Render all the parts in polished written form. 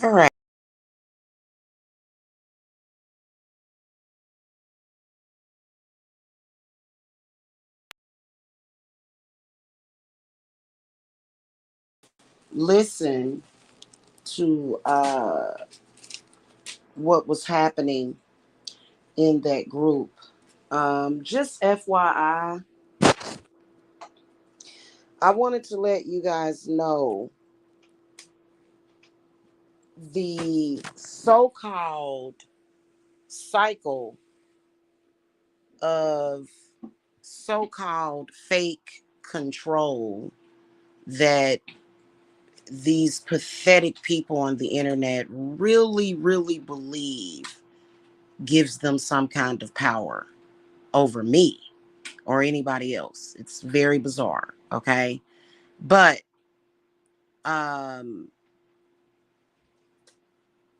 All right. Listen to what was happening in that group. Just FYI, I wanted to let you guys know the so called cycle of so called fake control that these pathetic people on the internet really, really believe gives them some kind of power over me or anybody else. It's very bizarre. Okay. But um,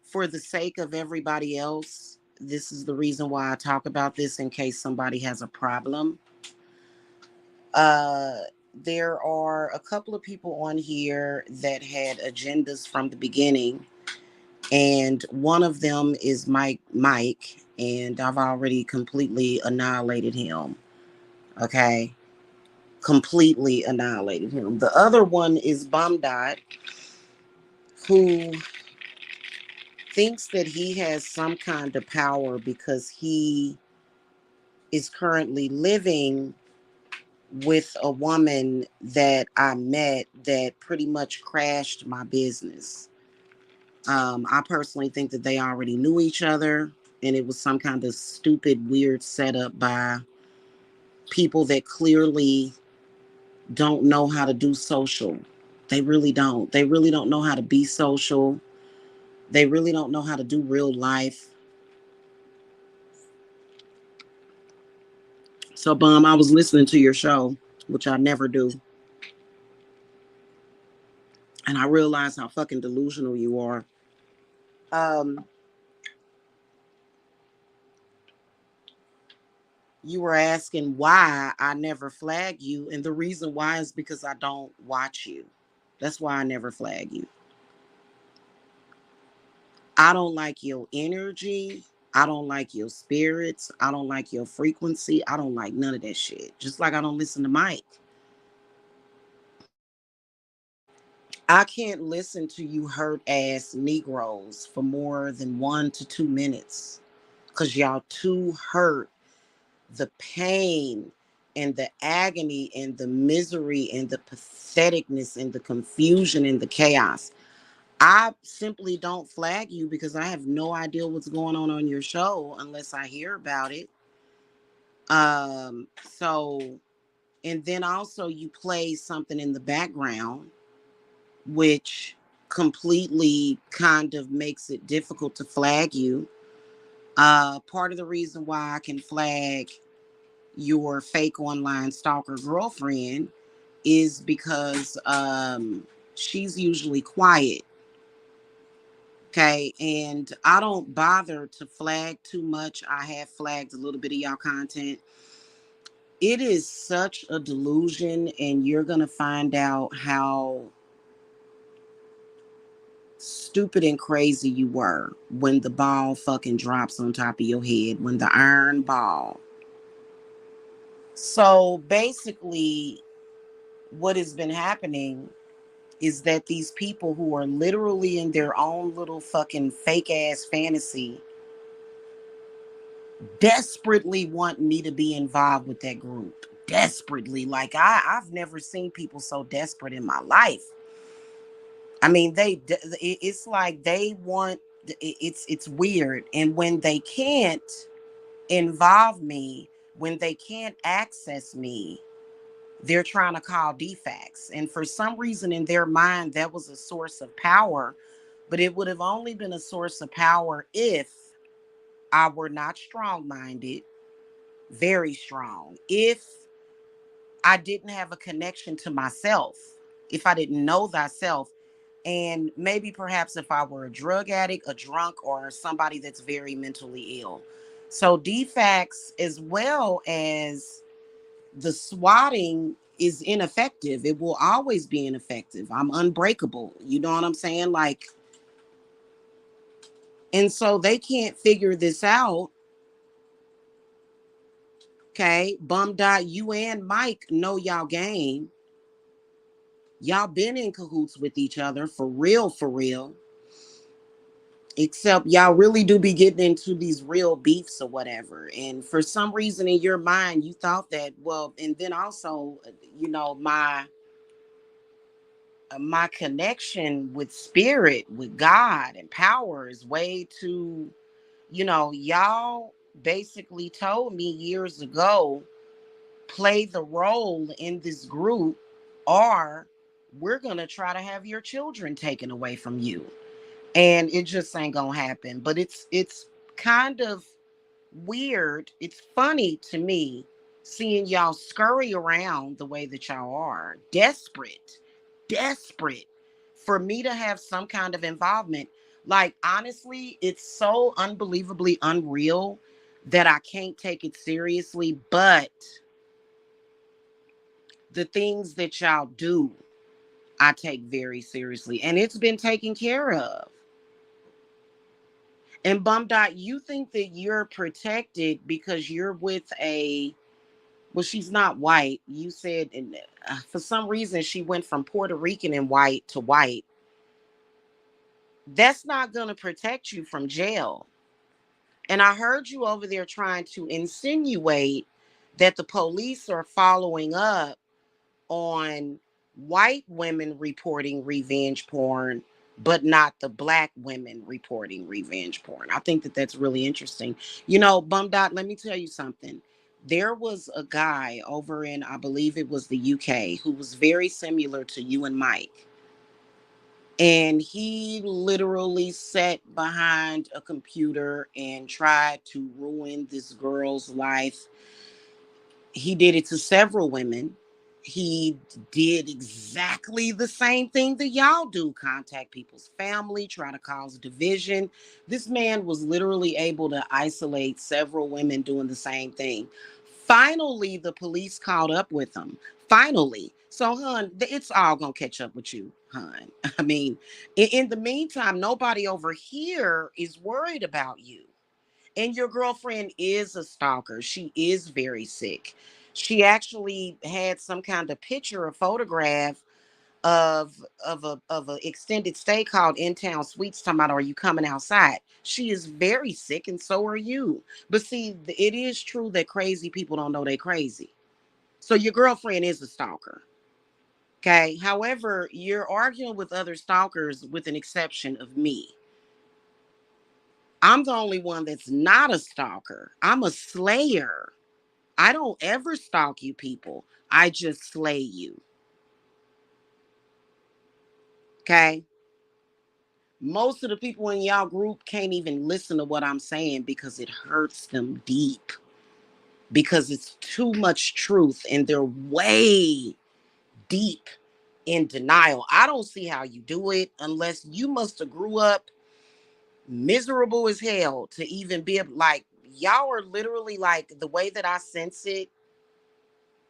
for the sake of everybody else, this is the reason why I talk about this in case somebody has a problem. Uh, there are a couple of people on here that had agendas from the beginning, and one of them is Mike, and I've already completely annihilated him. Okay, completely annihilated him. The other one is Dot, who thinks that he has some kind of power because he is currently living with a woman that I met that pretty much crashed my business. I personally think that they already knew each other and it was some kind of stupid, weird setup by people that clearly don't know how to do social. They really don't. They really don't know how to be social. They really don't know how to do real life. So, I was listening to your show, which I never do. And I realized how fucking delusional you are. Um, you were asking why I never flag you. And the reason why is because I don't watch you. That's why I never flag you. I don't like your energy. I don't like your spirits. I don't like your frequency. I don't like none of that shit. Just like I don't listen to Mike. I can't listen to you hurt ass Negroes for more than 1 to 2 minutes because y'all too hurt. The pain and the agony and the misery and the patheticness and the confusion and the chaos. I simply don't flag you because I have no idea what's going on your show unless I hear about it. So, and then also you play something in the background, which completely kind of makes it difficult to flag you. Part of the reason why I can flag your fake online stalker girlfriend is because she's usually quiet. Okay. And I don't bother to flag too much. I have flagged a little bit of y'all content. It is such a delusion, and you're going to find out how stupid and crazy you were when the ball fucking drops on top of your head, when the iron ball. So basically, what has been happening is that these people who are literally in their own little fucking fake ass fantasy desperately want me to be involved with that group. Desperately. Like I've never seen people so desperate in my life. I mean, it's like they want it's weird. And when they can't involve me, when they can't access me, they're trying to call defects. And for some reason in their mind, that was a source of power, but it would have only been a source of power if I were not strong minded, very strong. If I didn't have a connection to myself, if I didn't know thyself, and maybe perhaps if I were a drug addict, a drunk, or somebody that's very mentally ill. So defects as well as the swatting is ineffective. It will always be ineffective. I'm unbreakable. You know what I'm saying? Like And so they can't figure this out. Okay. Bum dot, you and Mike know y'all game. Y'all been in cahoots with each other for real, for real. Except y'all really do be getting into these real beefs or whatever. And for some reason in your mind, you thought that, well, and then also, my connection with spirit, with God and power is way too, y'all basically told me years ago, play the role in this group, or we're going to try to have your children taken away from you. And it just ain't going to happen. But it's kind of weird. It's funny to me seeing y'all scurry around the way that y'all are, desperate for me to have some kind of involvement. Like, honestly, it's so unbelievably unreal that I can't take it seriously. But the things that y'all do, I take very seriously, and it's been taken care of. And Bum Dot, you think that you're protected because you're with a, well, she's not white. You said, and for some reason, she went from Puerto Rican and white to white. That's not going to protect you from jail. And I heard you over there trying to insinuate that the police are following up on white women reporting revenge porn, but not the black women reporting revenge porn. I think that that's really interesting. Bum Dot, let me tell you something. There was a guy over in, I believe it was the UK, who was very similar to you and Mike. And he literally sat behind a computer and tried to ruin this girl's life. He did it to several women. He did exactly the same thing that y'all do: contact people's family, try to cause division. This man was literally able to isolate several women doing the same thing. Finally, the police caught up with him. Finally. So, hun, it's all going to catch up with you, hun. I mean, in the meantime, nobody over here is worried about you. And your girlfriend is a stalker. She is very sick. She actually had some kind of picture or photograph of a extended stay called In Town Suites, talking about, are you coming outside? She is very sick, and so are you. But see, it is true that crazy people don't know they're crazy. So your girlfriend is a stalker. Okay. However, you're arguing with other stalkers with an exception of me. I'm the only one that's not a stalker. I'm a slayer. I don't ever stalk you people. I just slay you. Okay? Most of the people in y'all group can't even listen to what I'm saying because it hurts them deep. Because it's too much truth and they're way deep in denial. I don't see how you do it unless you must have grew up miserable as hell to even be able, like, y'all are literally, like, the way that I sense it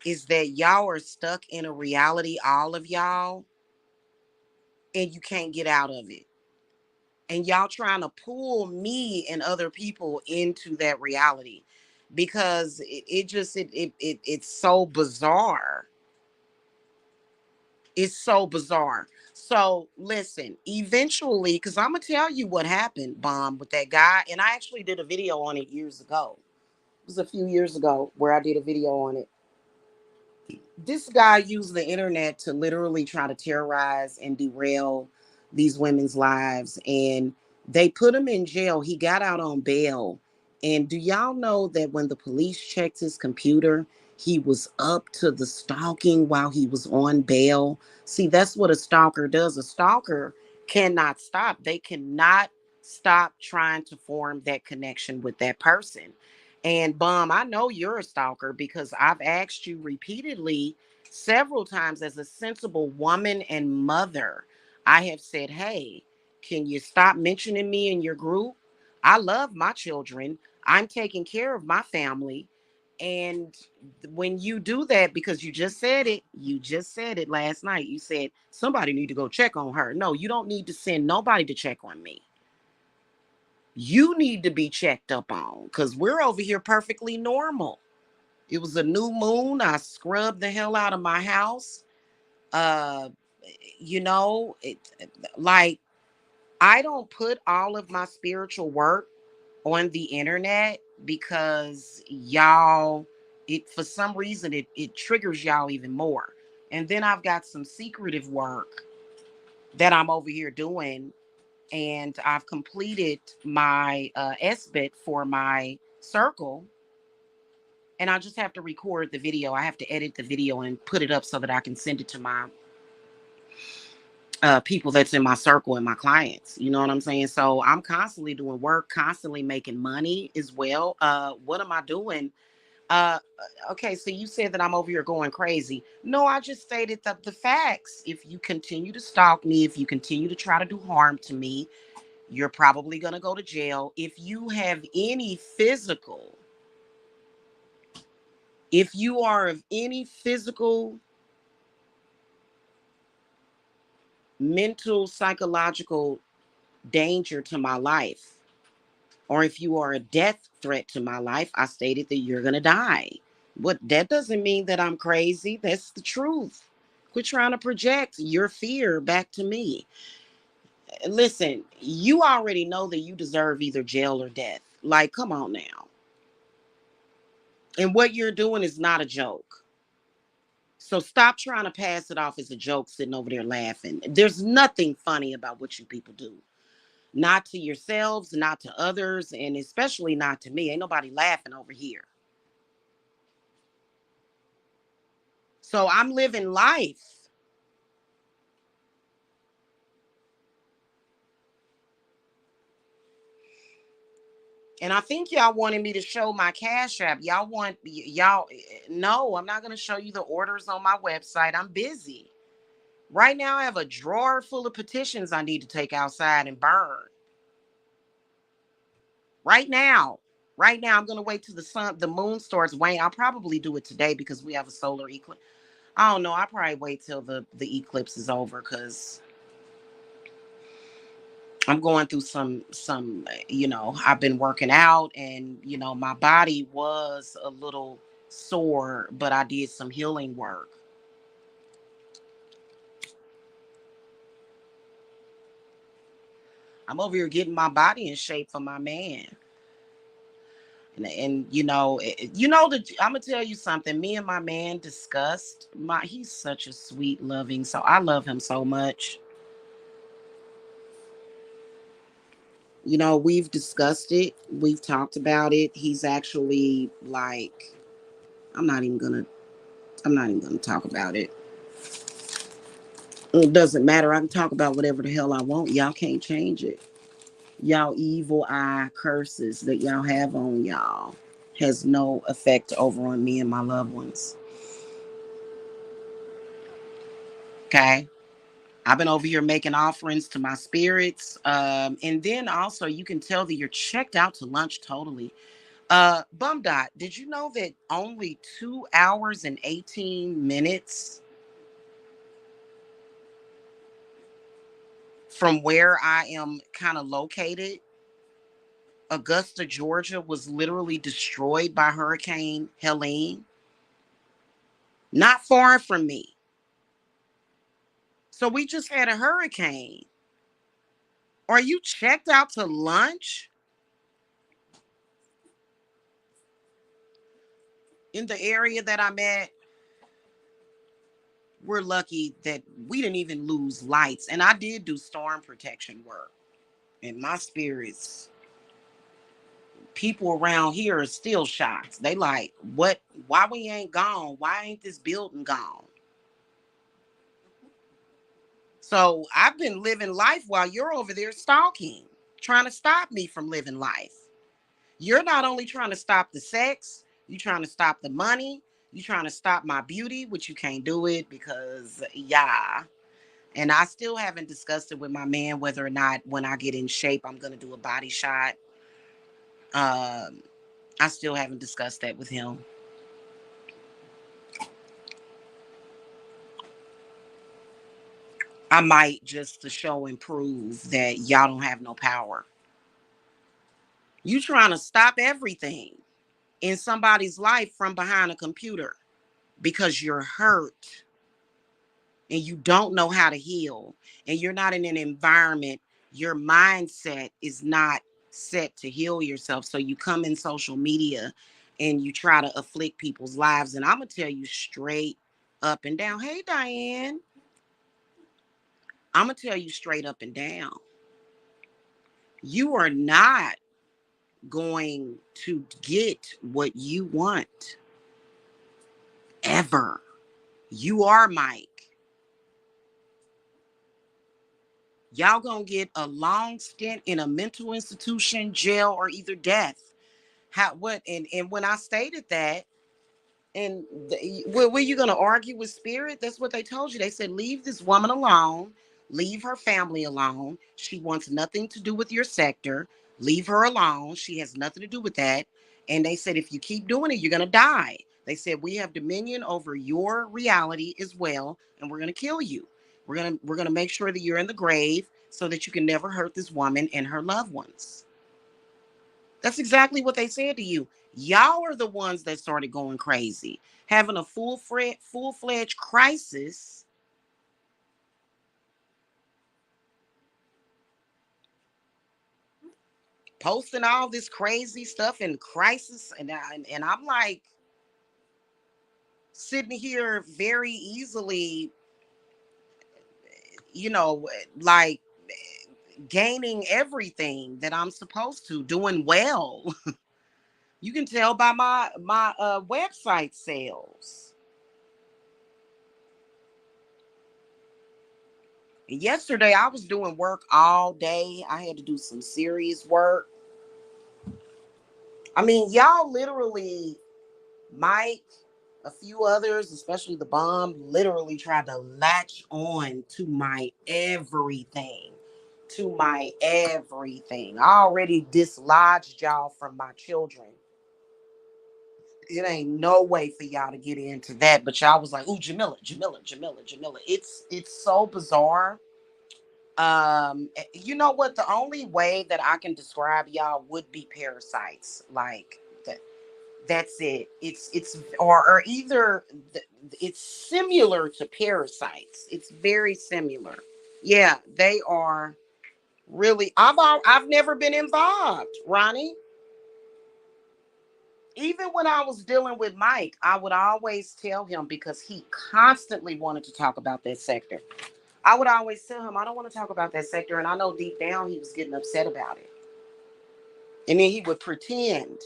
is that y'all are stuck in a reality, all of y'all, and you can't get out of it. And y'all trying to pull me and other people into that reality because it's so bizarre. It's so bizarre. So listen, eventually, because I'm gonna tell you what happened, Bomb, with that guy, and I actually did a video on it years ago. It was a few years ago where I did a video on it. This guy used the internet to literally try to terrorize and derail these women's lives, and they put him in jail. He got out on bail. And do y'all know that when the police checked his computer, he was up to the stalking while he was on bail? See, that's what a stalker does. A stalker cannot stop. They cannot stop trying to form that connection with that person. And Bum, I know you're a stalker because I've asked you repeatedly, several times, as a sensible woman and mother. I have said, hey, can you stop mentioning me in your group? I love my children. I'm taking care of my family. And when you do that, because you just said it last night. You said somebody need to go check on her. No, you don't need to send nobody to check on me. You need to be checked up on because we're over here perfectly normal. It was a new moon. I scrubbed the hell out of my house. Uh, it like I don't put all of my spiritual work on the internet because y'all, it for some reason it triggers y'all even more. And then I've got some secretive work that I'm over here doing, and I've completed my SBIT for my circle, and I just have to record the video. I have to edit the video and put it up so that I can send it to my people that's in my circle and my clients. You know what I'm saying? So I'm constantly doing work, constantly making money as well. What am I doing? Okay, so you said that I'm over here going crazy. No, I just stated the facts. If you continue to stalk me, if you continue to try to do harm to me, you're probably going to go to jail. If you are of any physical, mental, psychological danger to my life, or if you are a death threat to my life, I stated that you're going to die. What that doesn't mean that I'm crazy. That's the truth. Quit trying to project your fear back to me. Listen, you already know that you deserve either jail or death. Like, come on now. And what you're doing is not a joke. So stop trying to pass it off as a joke, sitting over there laughing. There's nothing funny about what you people do. Not to yourselves, not to others, and especially not to me. Ain't nobody laughing over here. So I'm living life. And I think y'all wanted me to show my Cash App. No, I'm not going to show you the orders on my website. I'm busy. Right now, I have a drawer full of petitions I need to take outside and burn. Right now. Right now, I'm going to wait till the moon starts waning. I'll probably do it today because we have a solar eclipse. I don't know. I'll probably wait till the eclipse is over because I'm going through I've been working out, and my body was a little sore, but I did some healing work. I'm over here getting my body in shape for my man. And that I'm gonna tell you something. Me and my man discussed he's such a sweet, loving, so I love him so much. We've discussed it, we've talked about it. He's actually like, I'm not even gonna talk about it. It doesn't matter. I can talk about whatever the hell I want. Y'all can't change it. Y'all evil eye curses that y'all have on y'all has no effect over on me and my loved ones. Okay. I've been over here making offerings to my spirits. And then also you can tell that you're checked out to lunch totally. Bum Dot, did you know that only 2 hours and 18 minutes from where I am kind of located, Augusta, Georgia, was literally destroyed by Hurricane Helene? Not far from me. So we just had a hurricane. Are you checked out to lunch? In the area that I'm at, we're lucky that we didn't even lose lights. And I did do storm protection work. And my spirits, people around here are still shocked. They like, what? Why we ain't gone? Why ain't this building gone? So I've been living life while you're over there stalking, trying to stop me from living life. You're not only trying to stop the sex, you're trying to stop the money, you're trying to stop my beauty, which you can't do it because, yeah. And I still haven't discussed it with my man whether or not when I get in shape, I'm going to do a body shot. Um, I still haven't discussed that with him. I might, just to show and prove that y'all don't have no power. You trying to stop everything in somebody's life from behind a computer because you're hurt and you don't know how to heal, and you're not in an environment, your mindset is not set to heal yourself. So you come in social media and you try to afflict people's lives. And I'm going to tell you straight up and down. Hey, Diane. I'm going to tell you straight up and down. You are not going to get what you want ever. You are Mike. Y'all gonna get a long stint in a mental institution, jail, or either death. How what and when I stated that, and were you going to argue with spirit? That's what they told you. They said, leave this woman alone. Leave her family alone. She wants nothing to do with your sector. Leave her alone. She has nothing to do with that. And they said, if you keep doing it, you're going to die. They said, we have dominion over your reality as well, and we're going to kill you. We're going to make sure that you're in the grave so that you can never hurt this woman and her loved ones. That's exactly what they said to you. Y'all are the ones that started going crazy, having a full-fledged crisis. Posting all this crazy stuff in crisis, and I'm like sitting here very easily, you know, like gaining everything that I'm supposed to, doing well. You can tell by my website sales. Yesterday, I was doing work all day. I had to do some serious work. I mean, y'all literally, Mike, a few others, especially the bomb, literally tried to latch on to my everything. To my everything. I already dislodged y'all from my children. It ain't no way for y'all to get into that. But y'all was like, ooh, Jamila, Jamila, Jamila, Jamila. It's so bizarre. You know what, the only way that I can describe y'all would be parasites, like that. That's it. It's or either it's similar to parasites. It's very similar. Yeah, they are really. I've never been involved, Ronnie. Even when I was dealing with Mike, I would always tell him, because he constantly wanted to talk about that sector. I would always tell him, I don't want to talk about that sector. And I know deep down he was getting upset about it. And then he would pretend.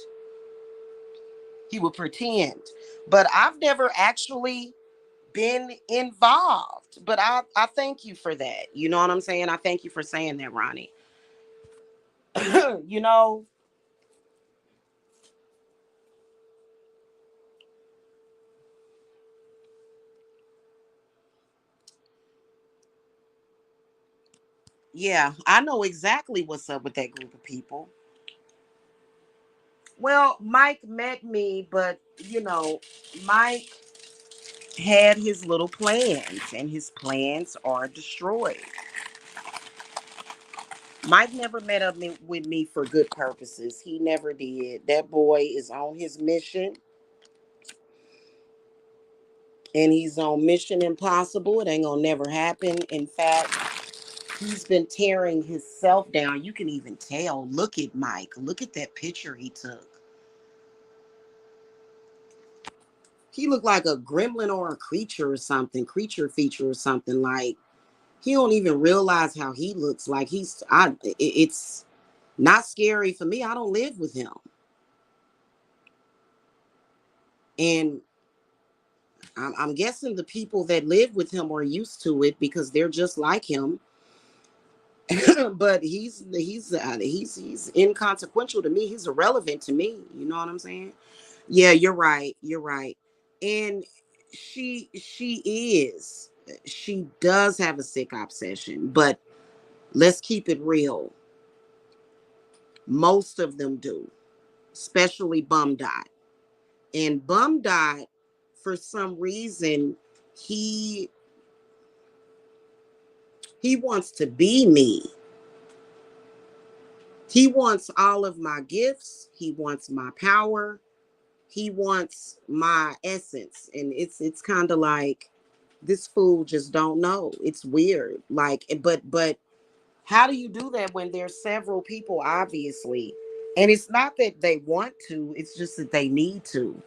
He would pretend. But I've never actually been involved. But I thank you for that. You know what I'm saying? I thank you for saying that, Ronnie. You know, yeah, I know exactly what's up with that group of people. Well, Mike met me, but Mike had his little plans, and his plans are destroyed. Mike never met up with me for good purposes. He never did. That boy is on his mission, and he's on Mission Impossible. It ain't gonna never happen. In fact, he's been tearing himself down. You can even tell. Look at Mike. Look at that picture he took. He looked like a gremlin or a creature or something, creature feature or something. Like, he don't even realize how he looks. Like, it's not scary for me. I don't live with him. And I'm guessing the people that live with him are used to it because they're just like him. But he's inconsequential to me. He's irrelevant to me. You know what I'm saying? Yeah, you're right. You're right. And she is. She does have a sick obsession, but let's keep it real. Most of them do, especially Bum Dot. And Bum Dot, for some reason, he he wants to be me. He wants all of my gifts. He wants my power. He wants my essence. And it's kind of like this fool just don't know. It's weird. Like, but how do you do that when there's several people, obviously? And it's not that they want to, it's just that they need to.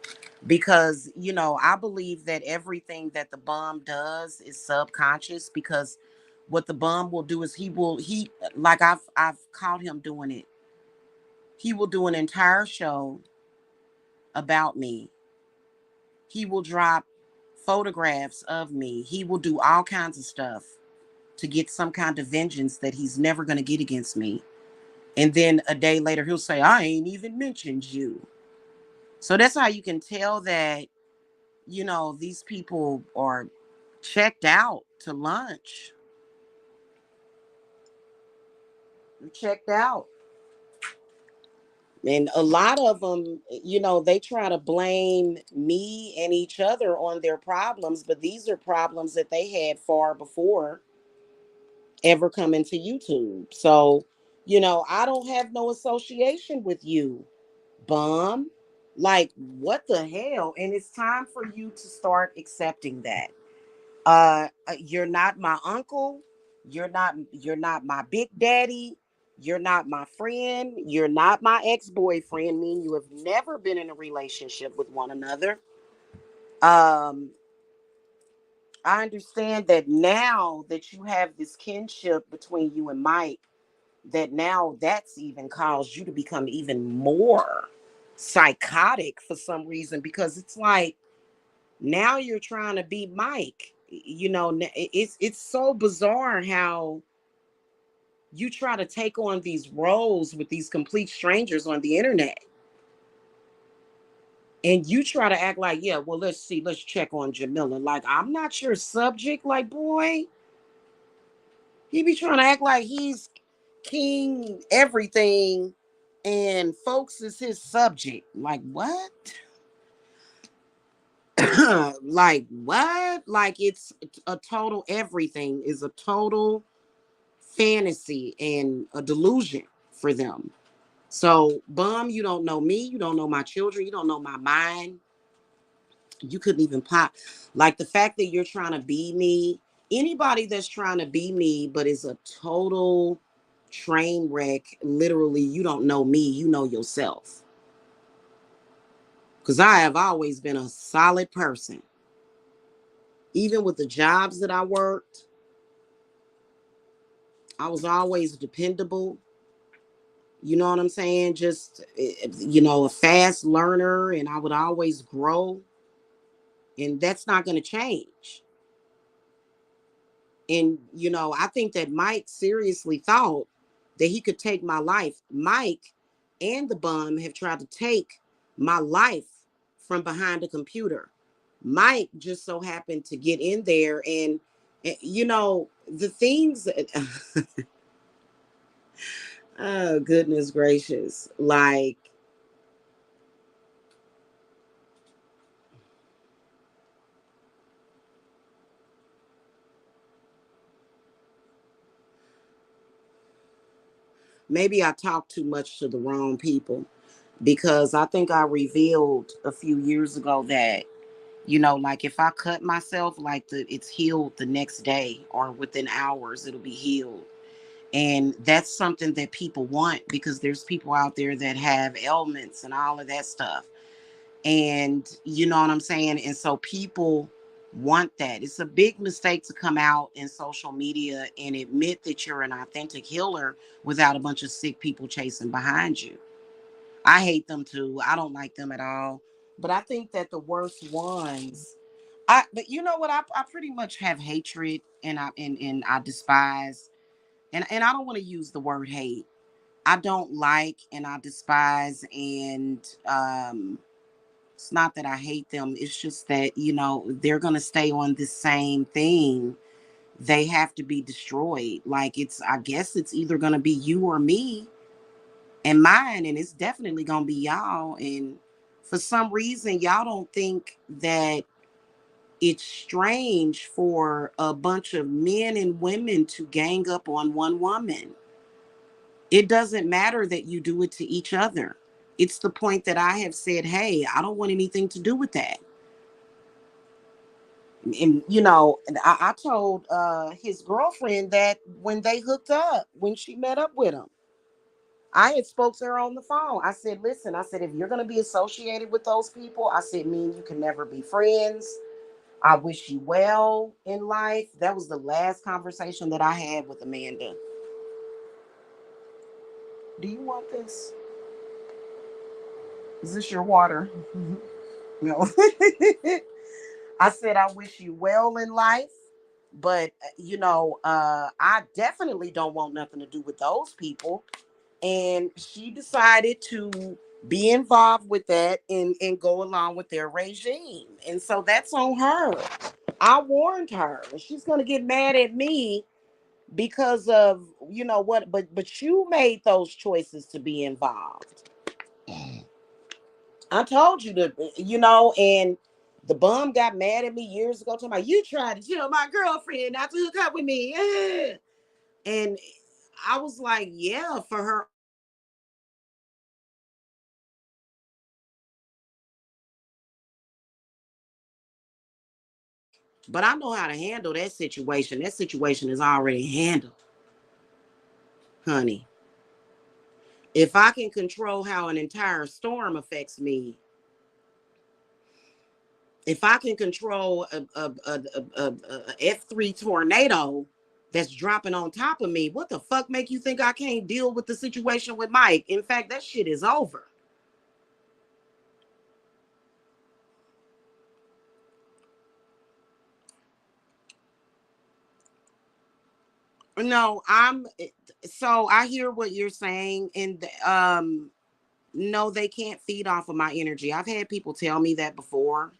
Because, I believe that everything that the bum does is subconscious, because what the bum will do is he like I've caught him doing it. He will do an entire show about me. He will drop photographs of me. He will do all kinds of stuff to get some kind of vengeance that he's never going to get against me. And then a day later, he'll say, I ain't even mentioned you. So that's how you can tell that, these people are checked out to lunch. They're checked out. And a lot of them, they try to blame me and each other on their problems, but these are problems that they had far before ever coming to YouTube. So, I don't have no association with you, bum. Like, what the hell? And it's time for you to start accepting that. You're not my uncle. You're not my big daddy. You're not my friend. You're not my ex-boyfriend. Me and you have never been in a relationship with one another. Um, I understand that now that you have this kinship between you and Mike, that now that's even caused you to become even more psychotic for some reason, because it's like now you're trying to be Mike. It's so bizarre how you try to take on these roles with these complete strangers on the internet. And you try to act like, yeah, well, let's check on Jamila. Like, I'm not your subject. Like, boy, he be trying to act like he's king everything and folks is his subject. Like, what? Like, what? Like, it's a total, everything is a total fantasy and a delusion for them. So, bum, you don't know me. You don't know my children. You don't know my mind. You couldn't even pop. Like, the fact that you're trying to be me, anybody that's trying to be me, but is a total train wreck, literally, you don't know me. You know yourself. Because I have always been a solid person. Even with the jobs that I worked, I was always dependable. You know what I'm saying? Just, a fast learner, and I would always grow. And that's not going to change. And, I think that Mike seriously thought that he could take my life. Mike and the bum have tried to take my life from behind a computer. Mike just so happened to get in there and, the things. Oh, goodness gracious. Like, maybe I talked too much to the wrong people, because I think I revealed a few years ago that, like if I cut myself, like it's healed the next day or within hours, it'll be healed. And that's something that people want, because there's people out there that have ailments and all of that stuff. And you know what I'm saying? And so people want that. It's a big mistake to come out in social media and admit that you're an authentic healer without a bunch of sick people chasing behind you. I hate them too. I don't like them at all. But I think that the worst ones, but you know what? I pretty much have hatred, and I despise, and I don't want to use the word hate. I don't like and I despise, and it's not that I hate them. It's just that, they're going to stay on the same thing. They have to be destroyed. Like, I guess it's either going to be you or me and mine, and it's definitely going to be y'all. And for some reason, y'all don't think that it's strange for a bunch of men and women to gang up on one woman. It doesn't matter that you do it to each other. It's the point that I have said, hey, I don't want anything to do with that. And I told his girlfriend that when they hooked up, when she met up with him, I had spoke to her on the phone. I said, listen, I said, if you're going to be associated with those people, I said, me and you can never be friends. I wish you well in life. That was the last conversation that I had with Amanda. Do you want this? Is this your water? No. I said, I wish you well in life. But, I definitely don't want nothing to do with those people. And she decided to be involved with that and go along with their regime. And so that's on her. I warned her. She's going to get mad at me because of, what, but you made those choices to be involved. I told you to, and the bum got mad at me years ago talking about you tried to tell my girlfriend not to hook up with me. And I was like, yeah, for her. But I know how to handle that situation. That situation is already handled, honey. If I can control how an entire storm affects me, if I can control a F3 tornado that's dropping on top of me, what the fuck make you think I can't deal with the situation with Mike? In fact, that shit is over. No, so I hear what you're saying, and no, they can't feed off of my energy. I've had people tell me that before.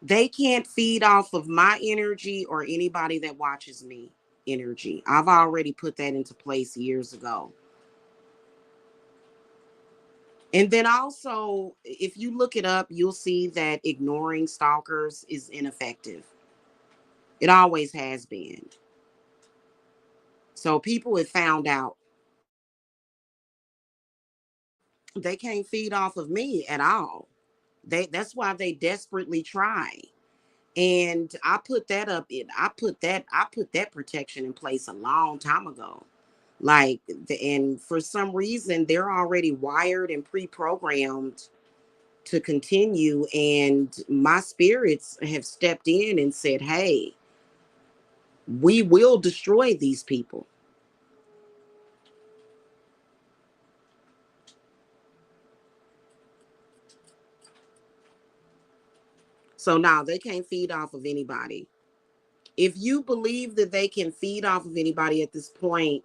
They can't feed off of my energy or anybody that watches me energy. I've already put that into place years ago. And then also, if you look it up, you'll see that ignoring stalkers is ineffective. It always has been. So people have found out they can't feed off of me at all. That's why they desperately try. And I put that protection in place a long time ago. And for some reason they're already wired and pre-programmed to continue, and my spirits have stepped in and said, hey, we will destroy these people. So now they can't feed off of anybody. If you believe that they can feed off of anybody at this point,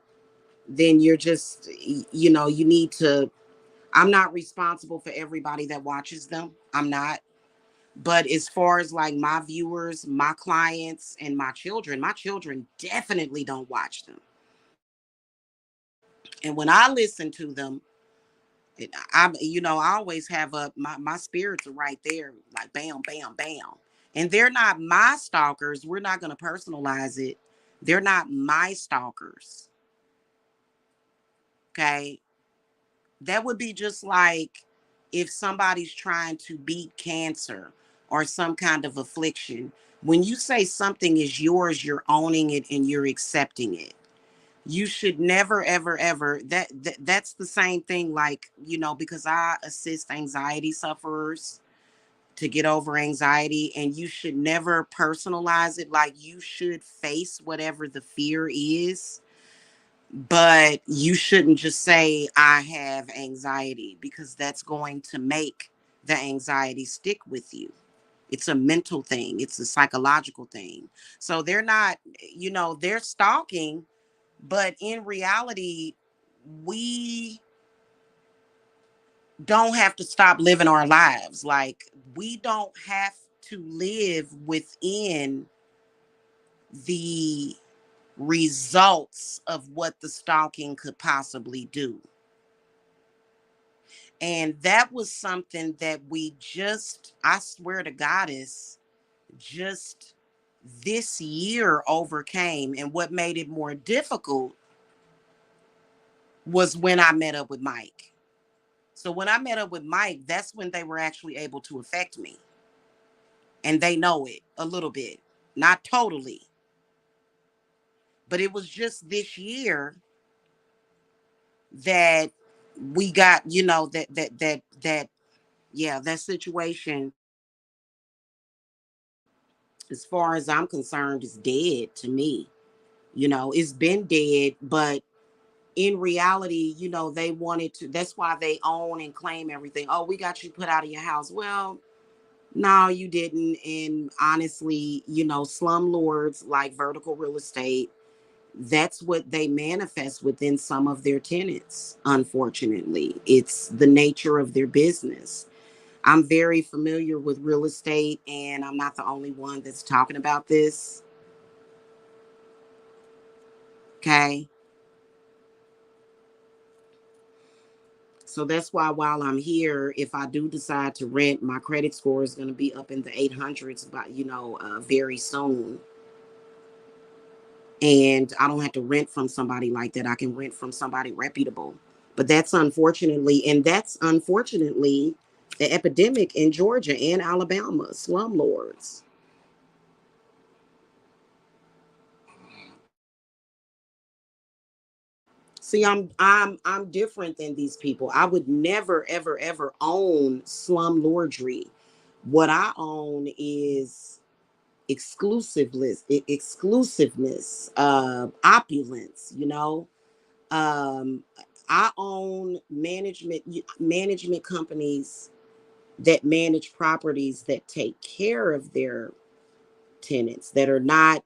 then you're just, you need to. I'm not responsible for everybody that watches them. I'm not. But as far as like my viewers, my clients, and my children definitely don't watch them. And when I listen to them, I always have my spirits are right there, like bam, bam, bam. And they're not my stalkers. We're not going to personalize it. They're not my stalkers. Okay. That would be just like if somebody's trying to beat cancer or some kind of affliction. When you say something is yours, you're owning it and you're accepting it. You should never, ever, ever. That's the same thing. Like, because I assist anxiety sufferers to get over anxiety, and you should never personalize it. Like, you should face whatever the fear is, but you shouldn't just say I have anxiety, because that's going to make the anxiety stick with you. It's a mental thing, it's a psychological thing. So they're not, they're stalking, but in reality, we don't have to stop living our lives. Like, we don't have to live within the results of what the stalking could possibly do. And that was something that we just, I swear to Goddess, just this year overcame. And what made it more difficult was when I met up with Mike. So when I met up with Mike, that's when they were actually able to affect me. And they know it a little bit, not totally. But it was just this year that we got, yeah, that situation, as far as I'm concerned, is dead to me. It's been dead, but in reality, they wanted to, that's why they own and claim everything. Oh, we got you put out of your house. Well, no, you didn't. And honestly, slumlords like vertical real estate, that's what they manifest within some of their tenants. Unfortunately, it's the nature of their business. I'm very familiar with real estate, and I'm not the only one that's talking about this. Okay. So that's why while I'm here, if I do decide to rent, my credit score is going to be up in the 800s, but very soon. And I don't have to rent from somebody like that. I can rent from somebody reputable. But that's unfortunately the epidemic in Georgia and Alabama, slumlords. See, I'm different than these people. I would never, ever, ever own slumlordry. What I own is exclusiveness, opulence. Um, I own management companies that manage properties that take care of their tenants, that are not,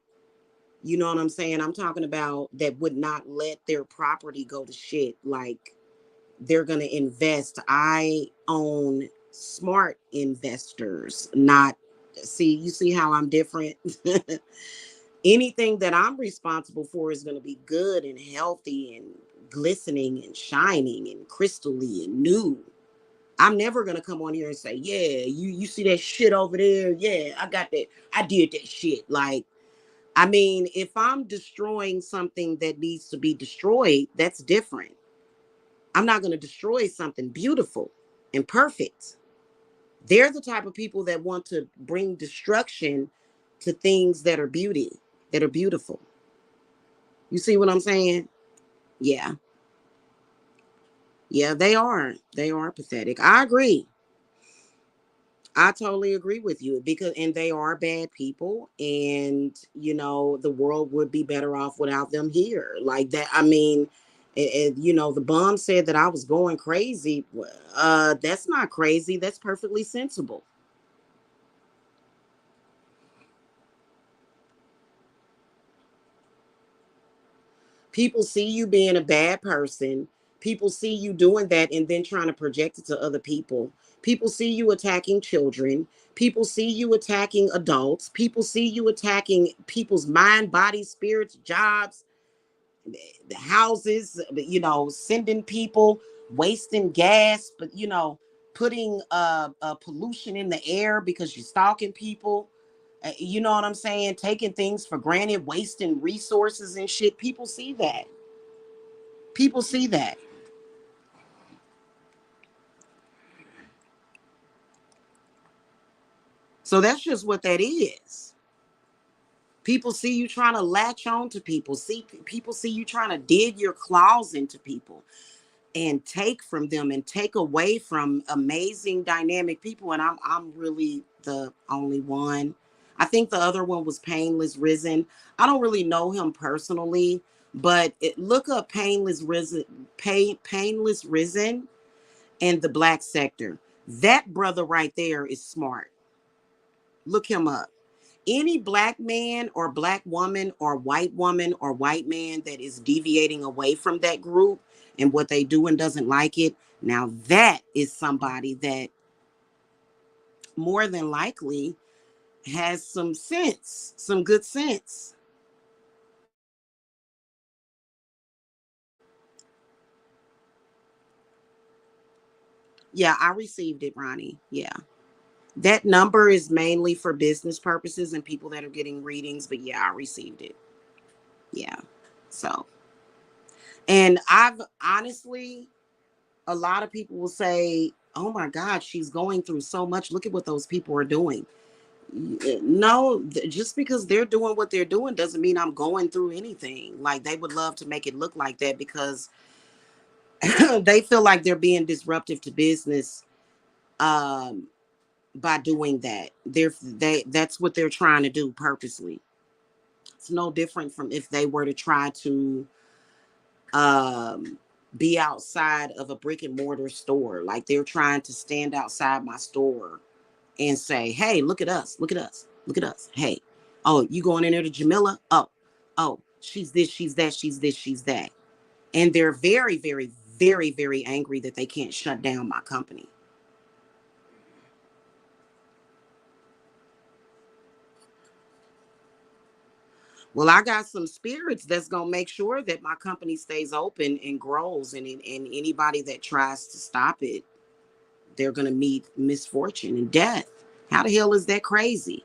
you know what I'm saying? I'm talking about that would not let their property go to shit. Like, they're going to invest. I own smart investors, not, see, you see how I'm different? Anything that I'm responsible for is going to be good and healthy and glistening and shining and crystally and new. I'm never going to come on here and say, yeah, you see that shit over there? Yeah, I got that. I did that shit. Like, I mean, if I'm destroying something that needs to be destroyed, that's different. I'm not going to destroy something beautiful and perfect. They're the type of people that want to bring destruction to things that are beautiful. You see what I'm saying? Yeah. Yeah, they are. They are pathetic. I agree. I totally agree with you, because and they are bad people, and the world would be better off without them here. Like that. I mean, the bomb said that I was going crazy. That's not crazy. That's perfectly sensible. People see you being a bad person. People see you doing that and then trying to project it to other people. People see you attacking children. People see you attacking adults. People see you attacking people's mind, body, spirits, jobs, the houses, sending people, wasting gas, but putting pollution in the air because you're stalking people. You know what I'm saying? Taking things for granted, wasting resources and shit. People see that. People see that. So that's just what that is. People see you trying to latch on to people. People see you trying to dig your claws into people and take from them and take away from amazing dynamic people. And I'm really the only one. I think the other one was Painless Risen. I don't really know him personally, but look up Painless Risen and the Black Sector. That brother right there is smart. Look him up. Any black man or black woman or white man that is deviating away from that group and what they do and doesn't like it, now that is somebody that more than likely has some sense, some good sense. Yeah, I received it, Ronnie. Yeah. That number is mainly for business purposes and people that are getting readings, but yeah, I received it. Yeah. So And I've honestly, a lot of people will say, oh my God, she's going through so much. Look at what those people are doing. No, just because they're doing what they're doing doesn't mean I'm going through anything. Like, they would love to make it look like that because they feel like they're being disruptive to business um, by doing that. That's what they're trying to do purposely. It's no different from if they were to try to um, be outside of a brick and mortar store. Like, they're trying to stand outside my store and say, hey, look at us, look at us, look at us. Hey, oh, you going in there to Jamila? Oh, she's this, she's that, she's this, she's that. And they're very, very, very, very angry that they can't shut down my company. Well, I got some spirits that's going to make sure that my company stays open and grows. And anybody that tries to stop it, they're going to meet misfortune and death. How the hell is that crazy?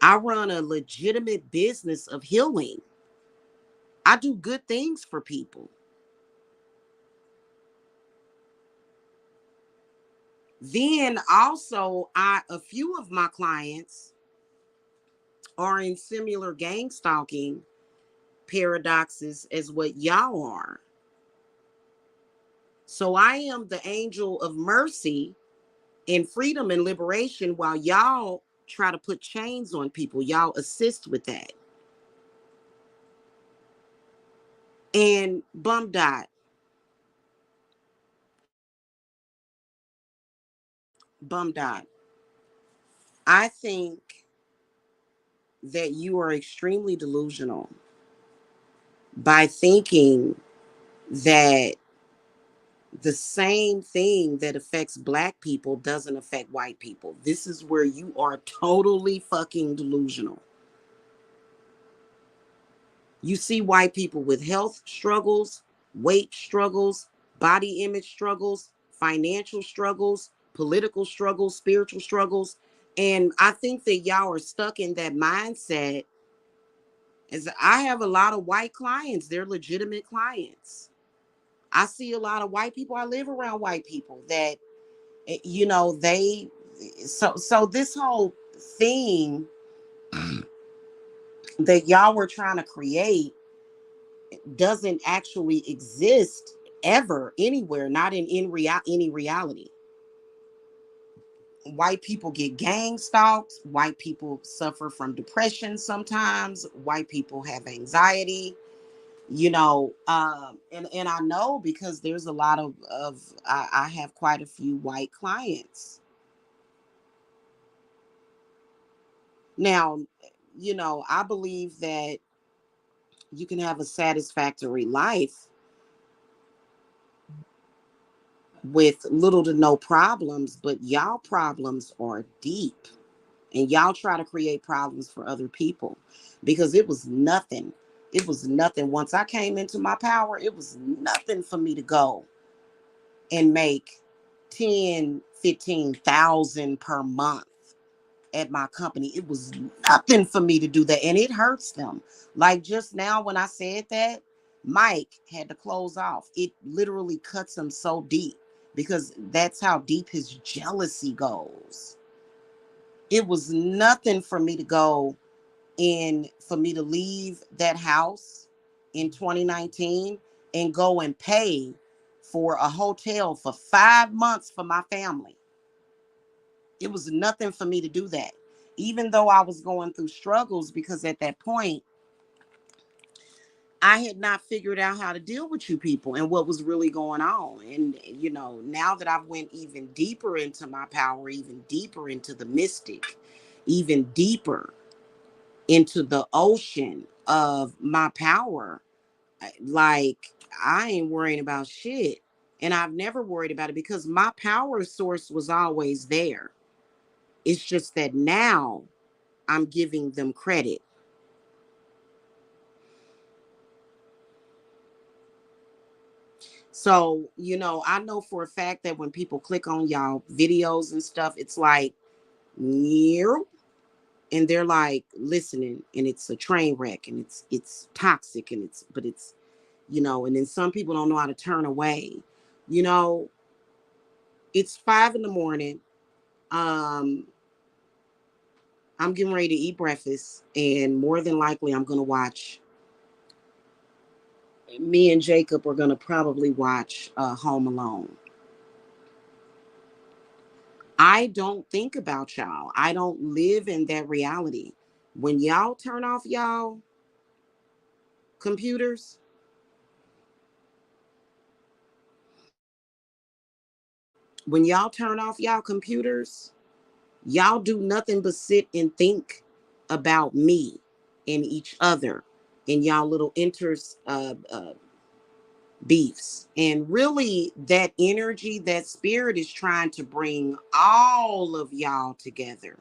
I run a legitimate business of healing. I do good things for people. Then also, a few of my clients are in similar gang stalking paradoxes as what y'all are. So I am the angel of mercy and freedom and liberation while y'all try to put chains on people. Y'all assist with that. And bum dot, bum dot. I think that you are extremely delusional by thinking that the same thing that affects black people doesn't affect white people. This is where you are totally fucking delusional. You see white people with health struggles, weight struggles, body image struggles, financial struggles, political struggles, spiritual struggles. And I think that y'all are stuck in that mindset. As I have a lot of white clients, they're legitimate clients. I see a lot of white people. I live around white people that, they, so this whole thing that y'all were trying to create doesn't actually exist ever anywhere, not any reality. White people get gang stalked, white people suffer from depression sometimes, white people have anxiety, and I know because there's a lot of I have quite a few white clients. Now, I believe that you can have a satisfactory life with little to no problems, but y'all problems are deep. And y'all try to create problems for other people because it was nothing. It was nothing. Once I came into my power, it was nothing for me to go and make 10, 15,000 per month at my company. It was nothing for me to do that. And it hurts them. Like just now when I said that, Mike had to close off. It literally cuts him so deep because that's how deep his jealousy goes. It was nothing for me to go and for me to leave that house in 2019 and go and pay for a hotel for 5 months for my family. It was nothing for me to do that, even though I was going through struggles because at that point, I had not figured out how to deal with you people and what was really going on. And, now that I've went even deeper into my power, even deeper into the mystic, even deeper into the ocean of my power, like I ain't worrying about shit. And I've never worried about it because my power source was always there. It's just that now I'm giving them credit. So, I know for a fact that when people click on y'all videos and stuff, it's like, yeah, and they're like listening and it's a train wreck and it's toxic and it's And then some people don't know how to turn away. You know, it's 5 in the morning. Um, I'm getting ready to eat breakfast, and more than likely, I'm gonna watch. Me and Jacob are gonna probably watch Home Alone. I don't think about y'all. I don't live in that reality. When y'all turn off y'all computers, when y'all turn off y'all computers, y'all do nothing but sit and think about me and each other and y'all little beefs. And really, that energy, that spirit is trying to bring all of y'all together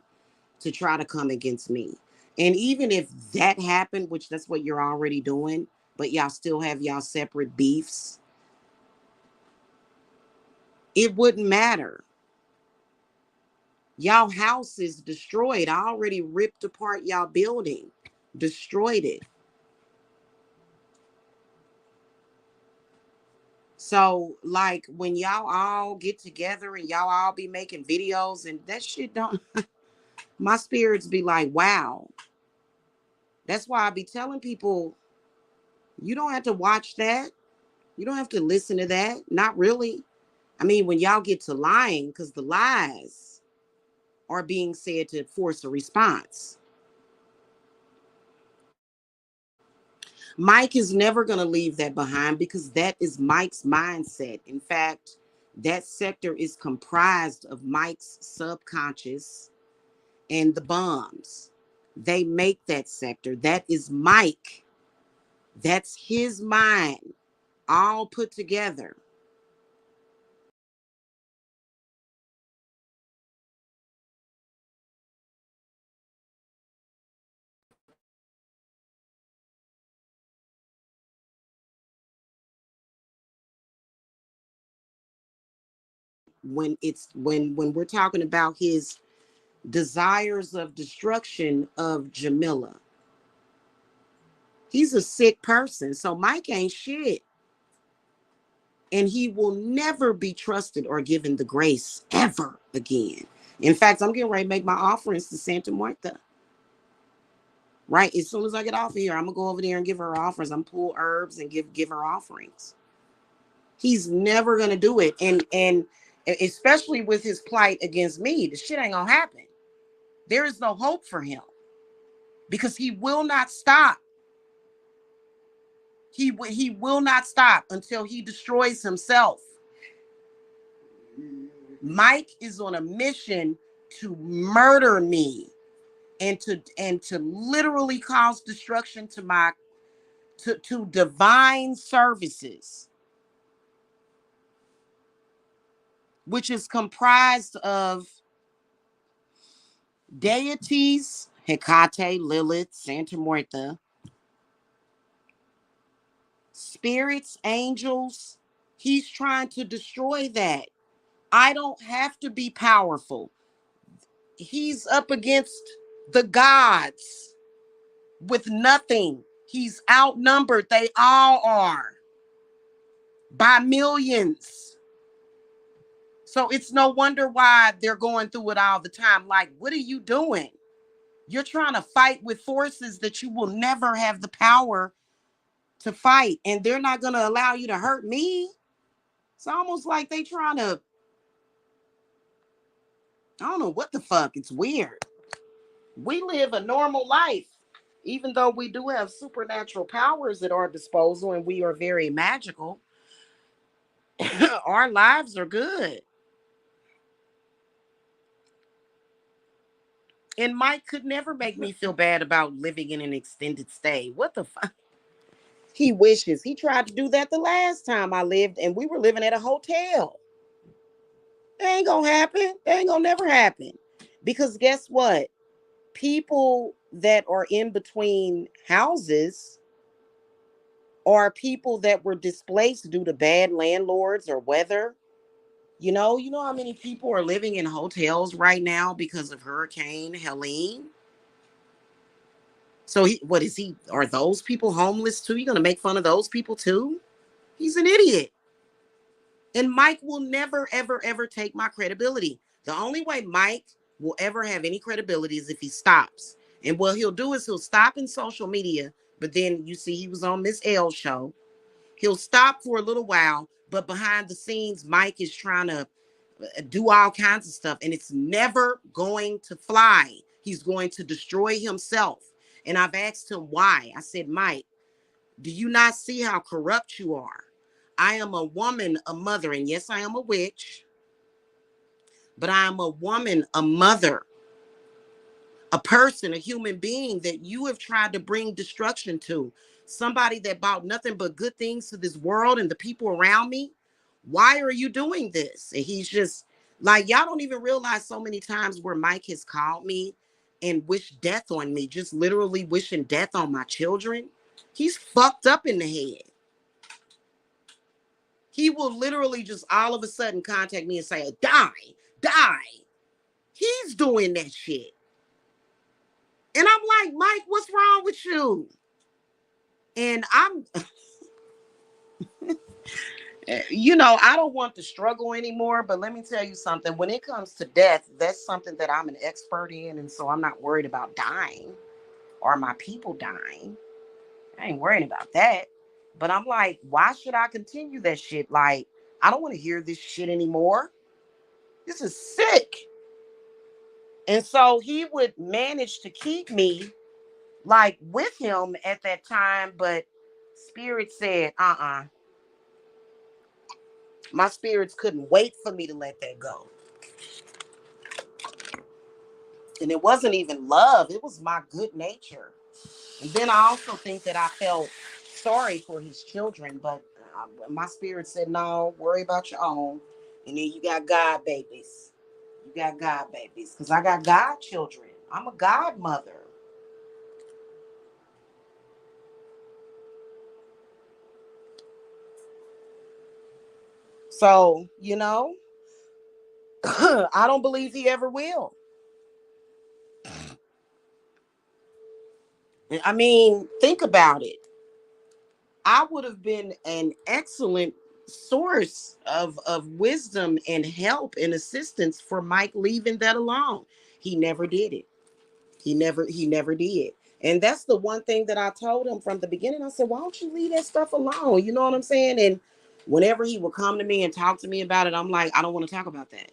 to try to come against me. And even if that happened, which that's what you're already doing, but y'all still have y'all separate beefs, it wouldn't matter. Y'all house is destroyed. I already ripped apart y'all building, destroyed it. So, like, when y'all all get together and y'all all be making videos and that shit don't, my spirits be like, wow. That's why I be telling people, you don't have to watch that. You don't have to listen to that. Not really. I mean, when y'all get to lying, because the lies are being said to force a response. Mike is never going to leave that behind because that is Mike's mindset. In fact, that sector is comprised of Mike's subconscious and the bombs. They make that sector. That is Mike. That's his mind all put together. When we're talking about his desires of destruction of Jamila, he's a sick person. So Mike ain't shit. And he will never be trusted or given the grace ever again. In fact, I'm getting ready to make my offerings to Santa Marta. Right, as soon as I get off of here, I'm gonna go over there and give her offerings. I'm pull herbs and give her offerings. He's never gonna do it, and especially with his plight against me, the shit ain't gonna happen. There is no hope for him because he will not stop. He will not stop until he destroys himself. Mike is on a mission to murder me and to literally cause destruction to my to divine services, which is comprised of deities, Hecate, Lilith, Santa Muerta, spirits, angels. He's trying to destroy that. I don't have to be powerful. He's up against the gods with nothing. He's outnumbered. They all are by millions. So it's no wonder why they're going through it all the time. Like, what are you doing? You're trying to fight with forces that you will never have the power to fight, and they're not going to allow you to hurt me. It's almost like they trying to, I don't know what the fuck. It's weird. We live a normal life, even though we do have supernatural powers at our disposal and we are very magical. Our lives are good. And Mike could never make me feel bad about living in an extended stay. What the fuck? He wishes. He tried to do that the last time I lived, and we were living at a hotel. That ain't gonna happen. That ain't gonna never happen. Because guess what? People that are in between houses are people that were displaced due to bad landlords or weather. You know how many people are living in hotels right now because of Hurricane Helene? So what is he? Are those people homeless too? You gonna make fun of those people too? He's an idiot. And Mike will never, ever, ever take my credibility. The only way Mike will ever have any credibility is if he stops. And what he'll do is he'll stop in social media, but then you see he was on Miss L show. He'll stop for a little while, but behind the scenes, Mike is trying to do all kinds of stuff, and it's never going to fly. He's going to destroy himself. And I've asked him why. I said, Mike, do you not see how corrupt you are? I am a woman, a mother, and yes, I am a witch, but I am a woman, a mother, a person, a human being that you have tried to bring destruction to. Somebody that brought nothing but good things to this world and the people around me. Why are you doing this? And he's just like, y'all don't even realize so many times where Mike has called me and wished death on me, just literally wishing death on my children. He's fucked up in the head. He will literally just all of a sudden contact me and say, die, die. He's doing that shit. And I'm like, Mike, what's wrong with you? And I'm, I don't want to struggle anymore, but let me tell you something. When it comes to death, that's something that I'm an expert in. And so I'm not worried about dying or my people dying. I ain't worried about that. But I'm like, why should I continue that shit? Like, I don't want to hear this shit anymore. This is sick. And so he would manage to keep me like with him at that time, but spirit said, my spirits couldn't wait for me to let that go. And it wasn't even love, it was my good nature. And then I also think that I felt sorry for his children, but my spirit said, no, worry about your own. And then you got God babies. You got God babies. Because I got God children. I'm a godmother. So, I don't believe he ever will. I mean, think about it. I would have been an excellent source of wisdom and help and assistance for Mike leaving that alone. He never did it. He never did. And that's the one thing that I told him from the beginning. I said, why don't you leave that stuff alone? You know what I'm saying? And whenever he would come to me and talk to me about it, I'm like, I don't want to talk about that.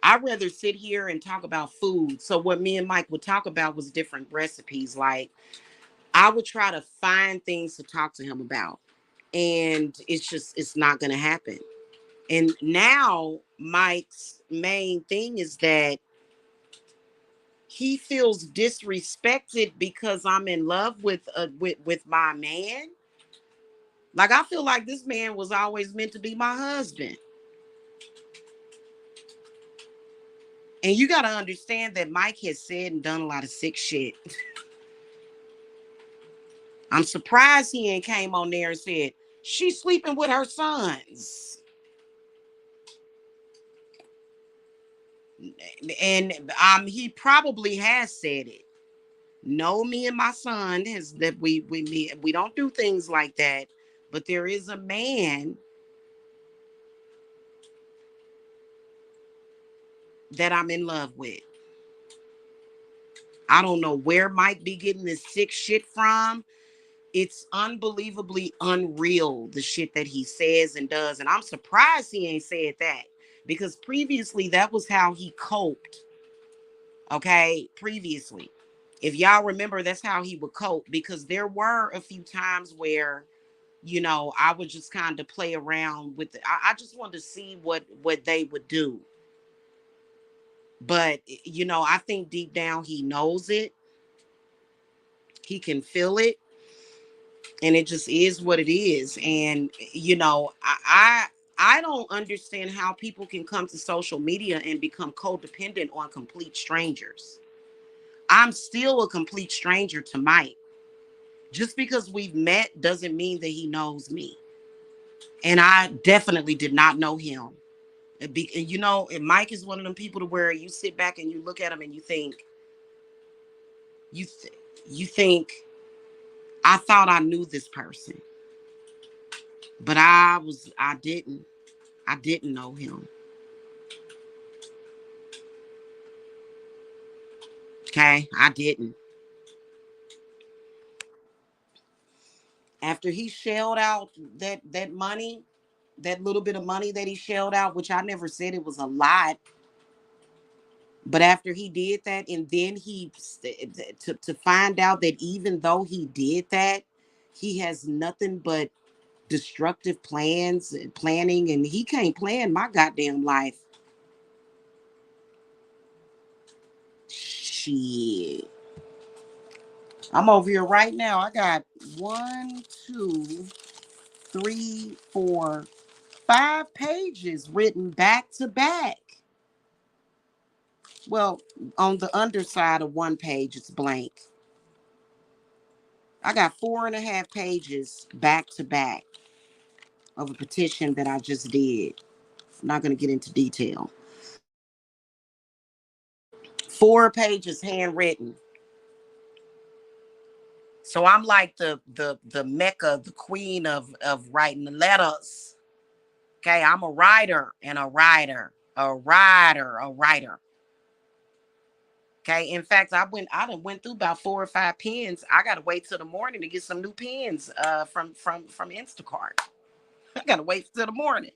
I'd rather sit here and talk about food. So what me and Mike would talk about was different recipes. Like I would try to find things to talk to him about. And it's not going to happen. And now Mike's main thing is that he feels disrespected because I'm in love with my man. Like I feel like this man was always meant to be my husband. And you got to understand that Mike has said and done a lot of sick shit. I'm surprised he ain't came on there and said, she's sleeping with her sons. And he probably has said it. No, me and my son has that we don't do things like that. But there is a man that I'm in love with. I don't know where Mike be getting this sick shit from. It's unbelievably unreal, the shit that he says and does. And I'm surprised he ain't said that because previously that was how he coped. Okay, previously. If y'all remember, that's how he would cope because there were a few times where, I would just kind of play around with it. I just wanted to see what they would do. But, I think deep down he knows it. He can feel it. And it just is what it is. And, I don't understand how people can come to social media and become codependent on complete strangers. I'm still a complete stranger to Mike. Just because we've met doesn't mean that he knows me. And I definitely did not know him. And Mike is one of them people to where you sit back and you look at him and you think, You you think I thought I knew this person, but I didn't know him. Okay, I didn't. After he shelled out that money, that little bit of money that he shelled out, which I never said it was a lot, but after he did that, and then to find out that even though he did that, he has nothing but destructive plans and planning, and he can't plan my goddamn life. Shit. I'm over here right now. I got one, two, three, four, 5 pages written back to back. Well, on the underside of one page, it's blank. I got 4.5 pages back to back of a petition that I just did. I'm not going to get into detail. 4 pages handwritten. So I'm like the mecca, the queen of writing the letters. Okay, I'm a writer and a writer, a writer, a writer. Okay. In fact, I done went through about 4 or 5 pens. I gotta wait till the morning to get some new pens from Instacart. I gotta wait till the morning.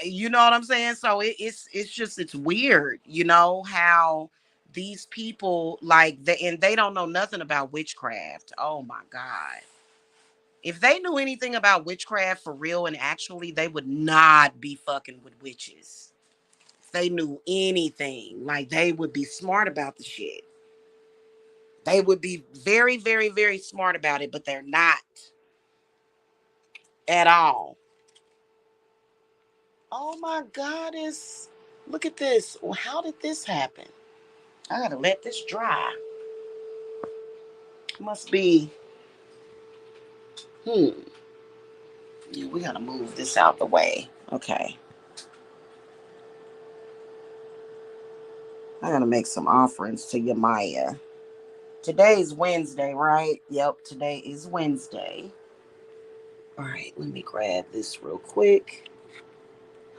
You know what I'm saying? So it's weird, how these people and they don't know nothing about witchcraft. Oh my God. If they knew anything about witchcraft for real and actually, they would not be fucking with witches. If they knew anything, like they would be smart about the shit. They would be very, very, very smart about it, but they're not at all. Oh my goddess. Look at this. Well, how did this happen? I gotta let this dry. Must be, hmm. Yeah, we gotta move this out the way. Okay. I gotta make some offerings to Yamaya. Today's Wednesday, right? Yep, today is Wednesday. All right, let me grab this real quick.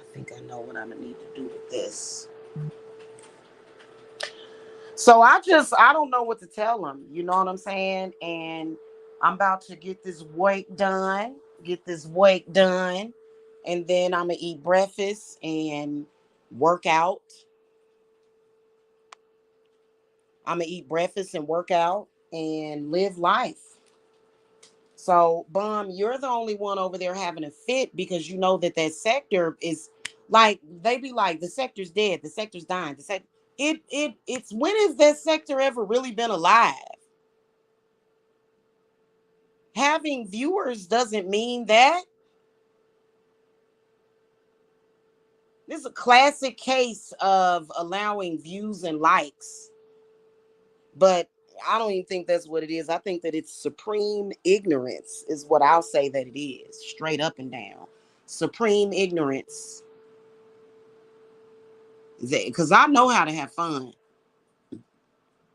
I think I know what I'm gonna need to do with this. So I don't know what to tell them. You know what I'm saying? And I'm about to get this work done, and then I'm gonna eat breakfast and work out. I'm gonna eat breakfast and work out and live life. So, Bum, you're the only one over there having a fit because you know that sector is like they be like the sector's dead, the sector's dying, it's when has that sector ever really been alive? Having viewers doesn't mean that. This is a classic case of allowing views and likes, but I don't even think that's what it is. I think that it's supreme ignorance, is what I'll say that it is, straight up and down. Supreme ignorance. Because I know how to have fun.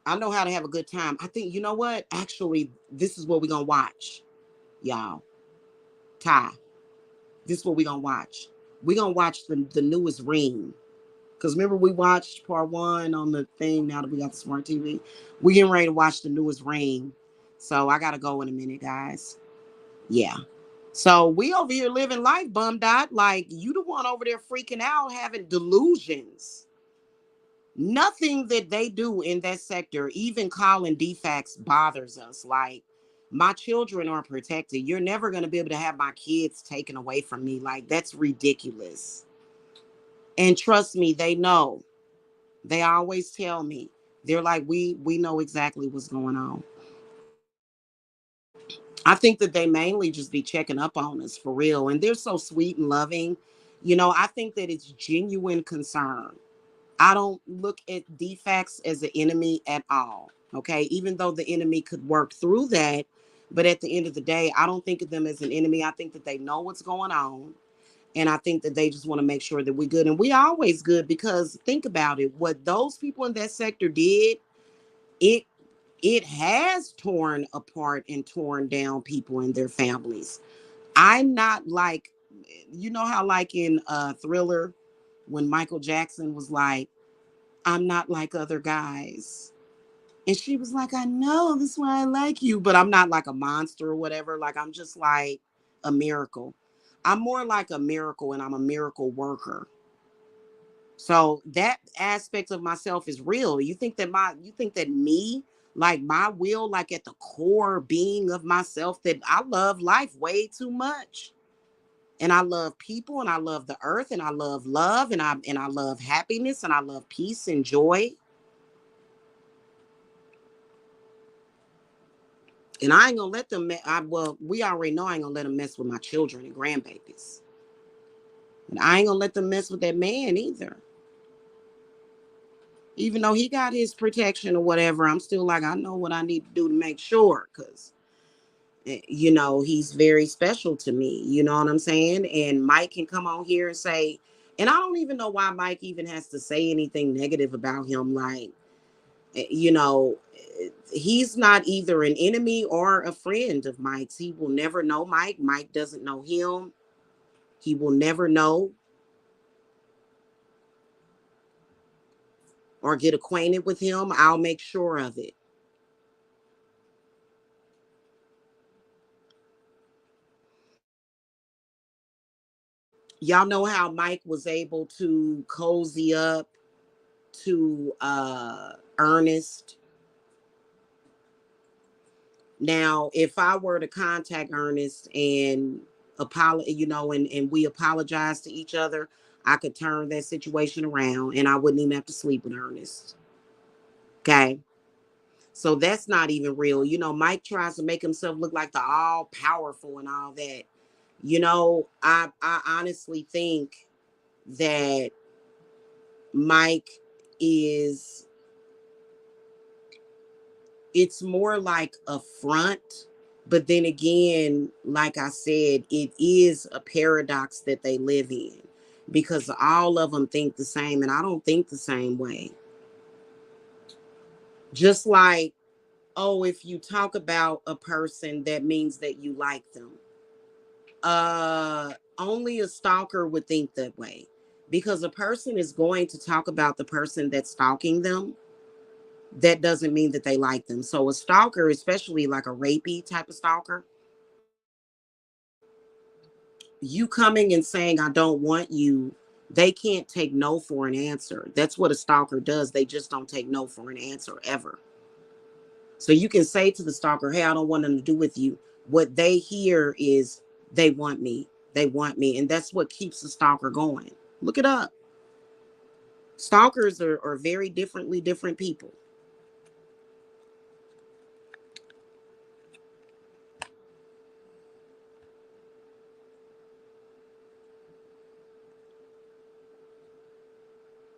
I know how to have a good time. I think, you know what? Actually, this is what we're going to watch, y'all. Ty, this is what we're going to watch. We're going to watch the newest Ring. Because remember, we watched part one on the thing. Now that we got the smart TV, we're getting ready to watch the newest Ring. So I got to go in a minute, guys. Yeah. So we over here living life, bum dot. Like, you the one over there freaking out, having delusions. Nothing that they do in that sector, even calling defects, bothers us. Like, my children are protected. You're never going to be able to have my kids taken away from me. Like, that's ridiculous. And trust me, they know. They always tell me. They're like, we know exactly what's going on. I think that they mainly just be checking up on us for real. And they're so sweet and loving. I think that it's genuine concern. I don't look at defects as an enemy at all. Okay. Even though the enemy could work through that. But at the end of the day, I don't think of them as an enemy. I think that they know what's going on. And I think that they just want to make sure that we're good. And we always good because think about it. What those people in that sector did, it it has torn apart and torn down people and their families. I'm not like, you know how like in Thriller, when Michael Jackson was like, I'm not like other guys. And she was like, I know, this is why I like you, but I'm not like a monster or whatever. Like, I'm just like a miracle. I'm more like a miracle and I'm a miracle worker. So that aspect of myself is real. You think that me, like my will, like at the core being of myself, that I love life way too much. And I love people and I love the earth and I love and I love happiness and I love peace and joy. And I ain't gonna let them. Well, we already know I ain't gonna let them mess with my children and grandbabies. And I ain't gonna let them mess with that man either. Even though he got his protection or whatever, I'm still like, I know what I need to do to make sure, because you know he's very special to me. You know what I'm saying? And Mike can come on here and say, and I don't even know why Mike even has to say anything negative about him. Like, you know, he's not either an enemy or a friend of Mike's. He will never know Mike. Mike doesn't know him. He will never know or get acquainted with him. I'll make sure of it. Y'all know how Mike was able to cozy up to Ernest. Now, if I were to contact Ernest and you know, and we apologize to each other, I could turn that situation around and I wouldn't even have to sleep with Ernest. Okay. So that's not even real. You know, Mike tries to make himself look like the all powerful and all that. You know, I honestly think that Mike is, it's more like a front. But then again, like I said, it is a paradox that they live in, because all of them think the same and I don't think the same way. Just like, oh, if you talk about a person, that means that you like them. Only a stalker would think that way, because a person is going to talk about the person that's stalking them. That doesn't mean that they like them. So a stalker, especially like a rapey type of stalker, you coming and saying I don't want you, they can't take no for an answer. That's what a stalker does. They just don't take no for an answer ever. So you can say to the stalker, hey, I don't want nothing to do with you. What they hear is they want me. They want me. And that's what keeps the stalker going. Look it up. Stalkers are very different people.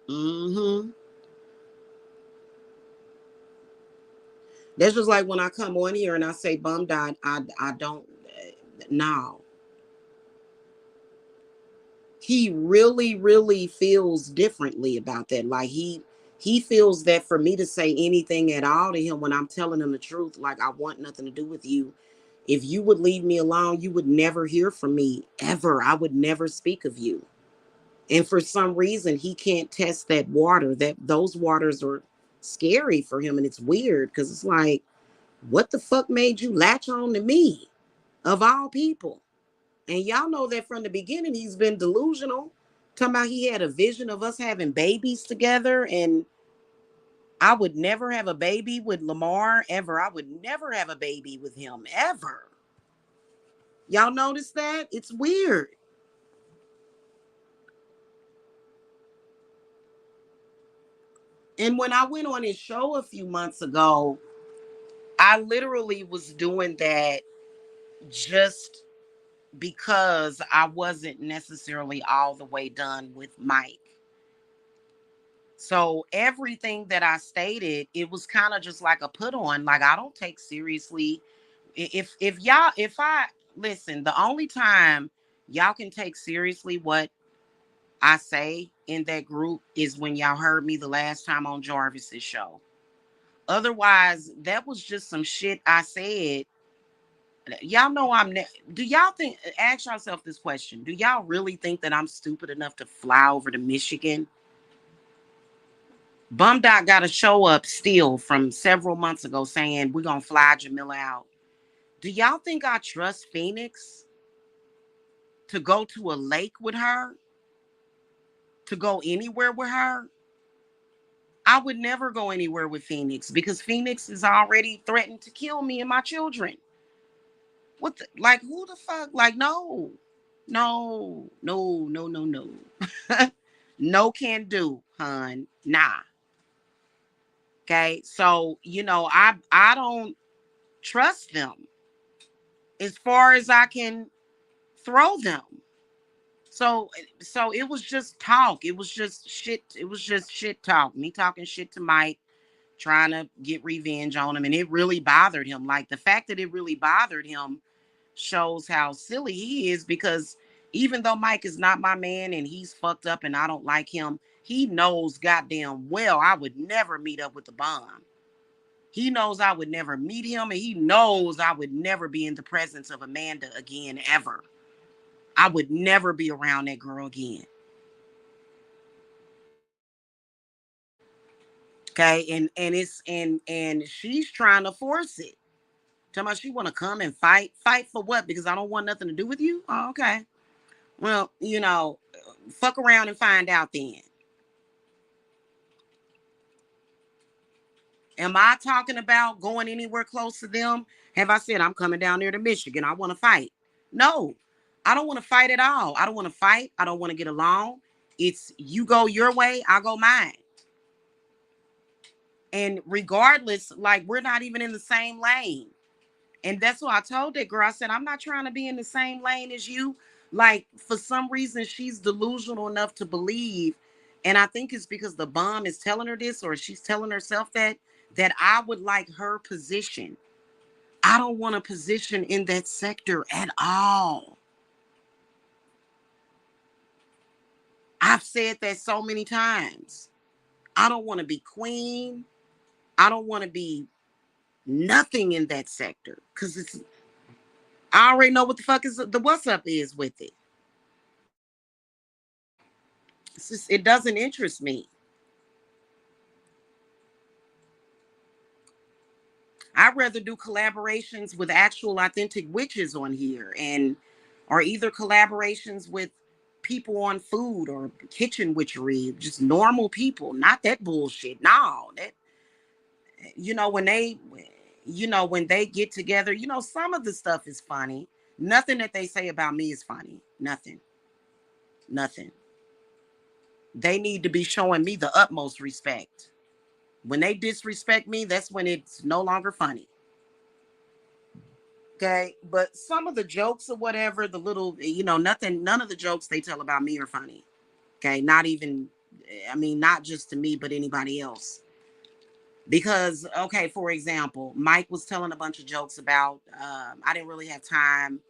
Hmm. That's just like when I come on here and I say bum died. I don't. No, he really feels differently about that. Like he feels that for me to say anything at all to him when I'm telling him the truth, like I want nothing to do with you. If you would leave me alone, you would never hear from me ever. I would never speak of you. And for some reason, he can't test that water. That those waters are scary for him, and it's weird because it's like, what the fuck made you latch on to me, of all people? And y'all know that from the beginning, he's been delusional. Talking about he had a vision of us having babies together, and I would never have a baby with Lamar ever. I would never have a baby with him ever. Y'all notice that? It's weird. And when I went on his show a few months ago, I literally was doing that just because I wasn't necessarily all the way done with Mike. So everything that I stated, it was kind of just like a put on. Like I don't take seriously. If y'all, if I listen, the only time y'all can take seriously what I say in that group is when y'all heard me the last time on Jarvis's show. Otherwise, that was just some shit I said. Y'all know do y'all think, ask yourself this question. Do y'all really think that I'm stupid enough to fly over to Michigan? Bum Doc got a show up still from several months ago saying we're going to fly Jamila out. Do y'all think I trust Phoenix to go to a lake with her? To go anywhere with her? I would never go anywhere with Phoenix because Phoenix is already threatened to kill me and my children. What the, like, who the fuck? Like, no. No, no, no, no, no. No can do, hun. Nah. Okay. So, I don't trust them as far as I can throw them. So it was just talk. It was just shit. It was just shit talk. Me talking shit to Mike, trying to get revenge on him. And it really bothered him. Like, the fact that it really bothered him shows how silly he is, because even though Mike is not my man and he's fucked up and I don't like him, he knows goddamn well I would never meet up with the bomb. He knows I would never meet him, and he knows I would never be in the presence of Amanda again, ever. I would never be around that girl again. Okay, and she's trying to force it. Tell me she want to come and fight. Fight for what? Because I don't want nothing to do with you? Oh, okay. Well, fuck around and find out then. Am I talking about going anywhere close to them? Have I said I'm coming down there to Michigan? I want to fight. No, I don't want to fight at all. I don't want to fight. I don't want to get along. It's you go your way, I go mine. And regardless, like, we're not even in the same lane. And that's what I told that girl. I said, I'm not trying to be in the same lane as you. Like, for some reason, she's delusional enough to believe. And I think it's because the bomb is telling her this, or she's telling herself that I would like her position. I don't want a position in that sector at all. I've said that so many times. I don't want to be queen. I don't want to be nothing in that sector, because I already know what the fuck is the what's up is with it. It doesn't interest me. I'd rather do collaborations with actual authentic witches on here, or either collaborations with people on food or kitchen witchery, just normal people, not that bullshit. No, that when they get together, some of the stuff is funny. Nothing that they say about me is funny. Nothing. Nothing. They need to be showing me the utmost respect. When they disrespect me, that's when it's no longer funny. Okay. But some of the jokes or whatever, the little, nothing, none of the jokes they tell about me are funny. Okay. Not even, I mean, not just to me, but anybody else. Because, okay, for example, Mike was telling a bunch of jokes about, I didn't really have time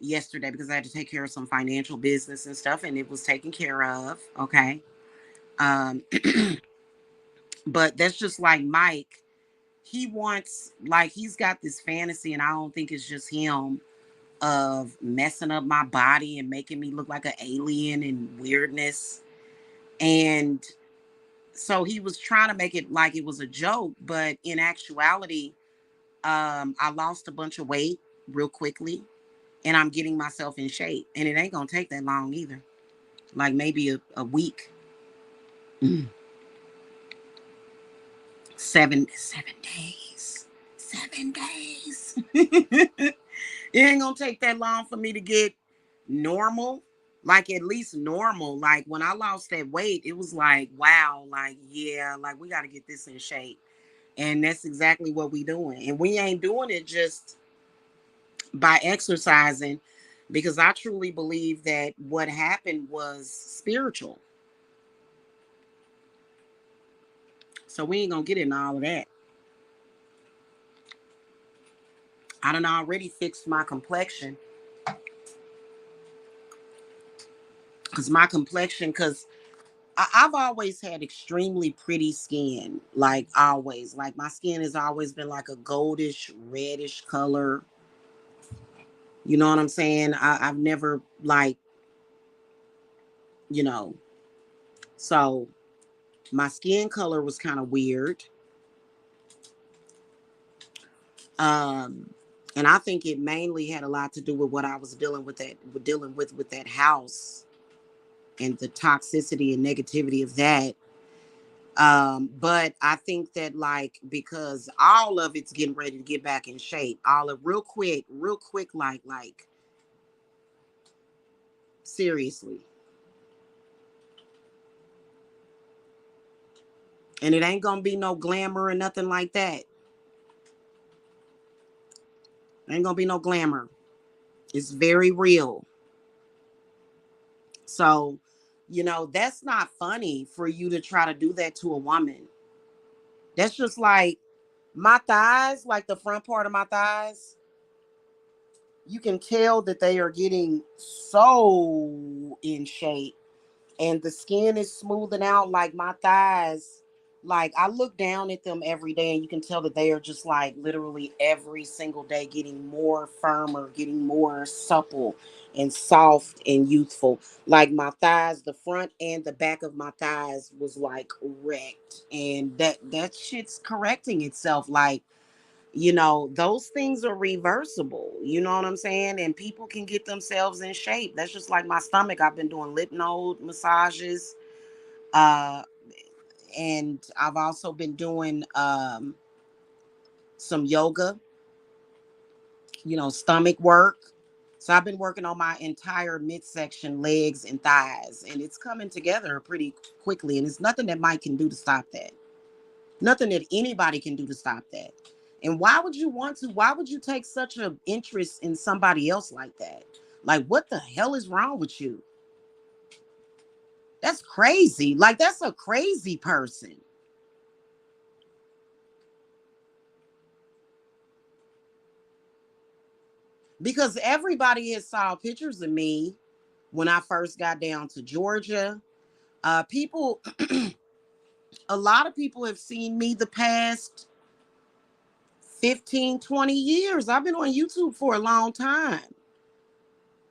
yesterday because I had to take care of some financial business and stuff, and it was taken care of. Okay. Um, but that's just like Mike. He wants, like, he's got this fantasy, and I don't think it's just him, of messing up my body and making me look like an alien and weirdness. And so he was trying to make it like it was a joke, but in actuality, I lost a bunch of weight real quickly, and I'm getting myself in shape, and it ain't gonna take that long either. Like maybe a week. 7 days. 7 days. It ain't gonna take that long for me to get normal. Like, at least normal. Like, when I lost that weight, it was like, wow, like, yeah, like, we got to get this in shape. And that's exactly what we doing. And we ain't doing it just by exercising, because I truly believe that what happened was spiritual. So we ain't gonna get into all of that. I done already fixed my complexion. Because I've always had extremely pretty skin, like always. Like my skin has always been like a goldish, reddish color. You know what I'm saying? I've never like, you know, so my skin color was kind of weird. Um, and I think it mainly had a lot to do with what I was dealing with that house and the toxicity and negativity of that. But I think that like because all of it's getting ready to get back in shape, all of real quick, like seriously. And it ain't gonna be no glamour or nothing like that. Ain't gonna be no glamour. It's very real. So, that's not funny for you to try to do that to a woman. That's just like my thighs, like the front part of my thighs, you can tell that they are getting so in shape and the skin is smoothing out like my thighs. Like I look down at them every day and you can tell that they are just like literally every single day getting more firmer, getting more supple and soft and youthful. Like my thighs, the front and the back of my thighs was like wrecked. And that shit's correcting itself. Like those things are reversible. You know what I'm saying? And people can get themselves in shape. That's just like my stomach. I've been doing lip node massages. Uh, and I've also been doing some yoga, stomach work. So I've been working on my entire midsection, legs and thighs, and it's coming together pretty quickly. And it's nothing that Mike can do to stop that. Nothing that anybody can do to stop that. And why would you want to? Why would you take such an interest in somebody else like that? Like, what the hell is wrong with you? That's crazy. Like, that's a crazy person. Because everybody has saw pictures of me when I first got down to Georgia. People, a lot of people have seen me the past 15, 20 years. I've been on YouTube for a long time.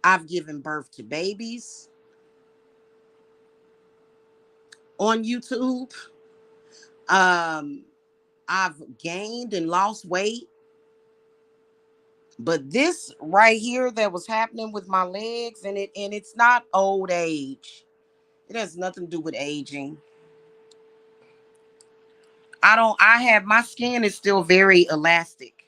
I've given birth to babies on YouTube. Um, I've gained and lost weight. But this right here that was happening with my legs and it's not old age. It has nothing to do with aging. I have my skin is still very elastic.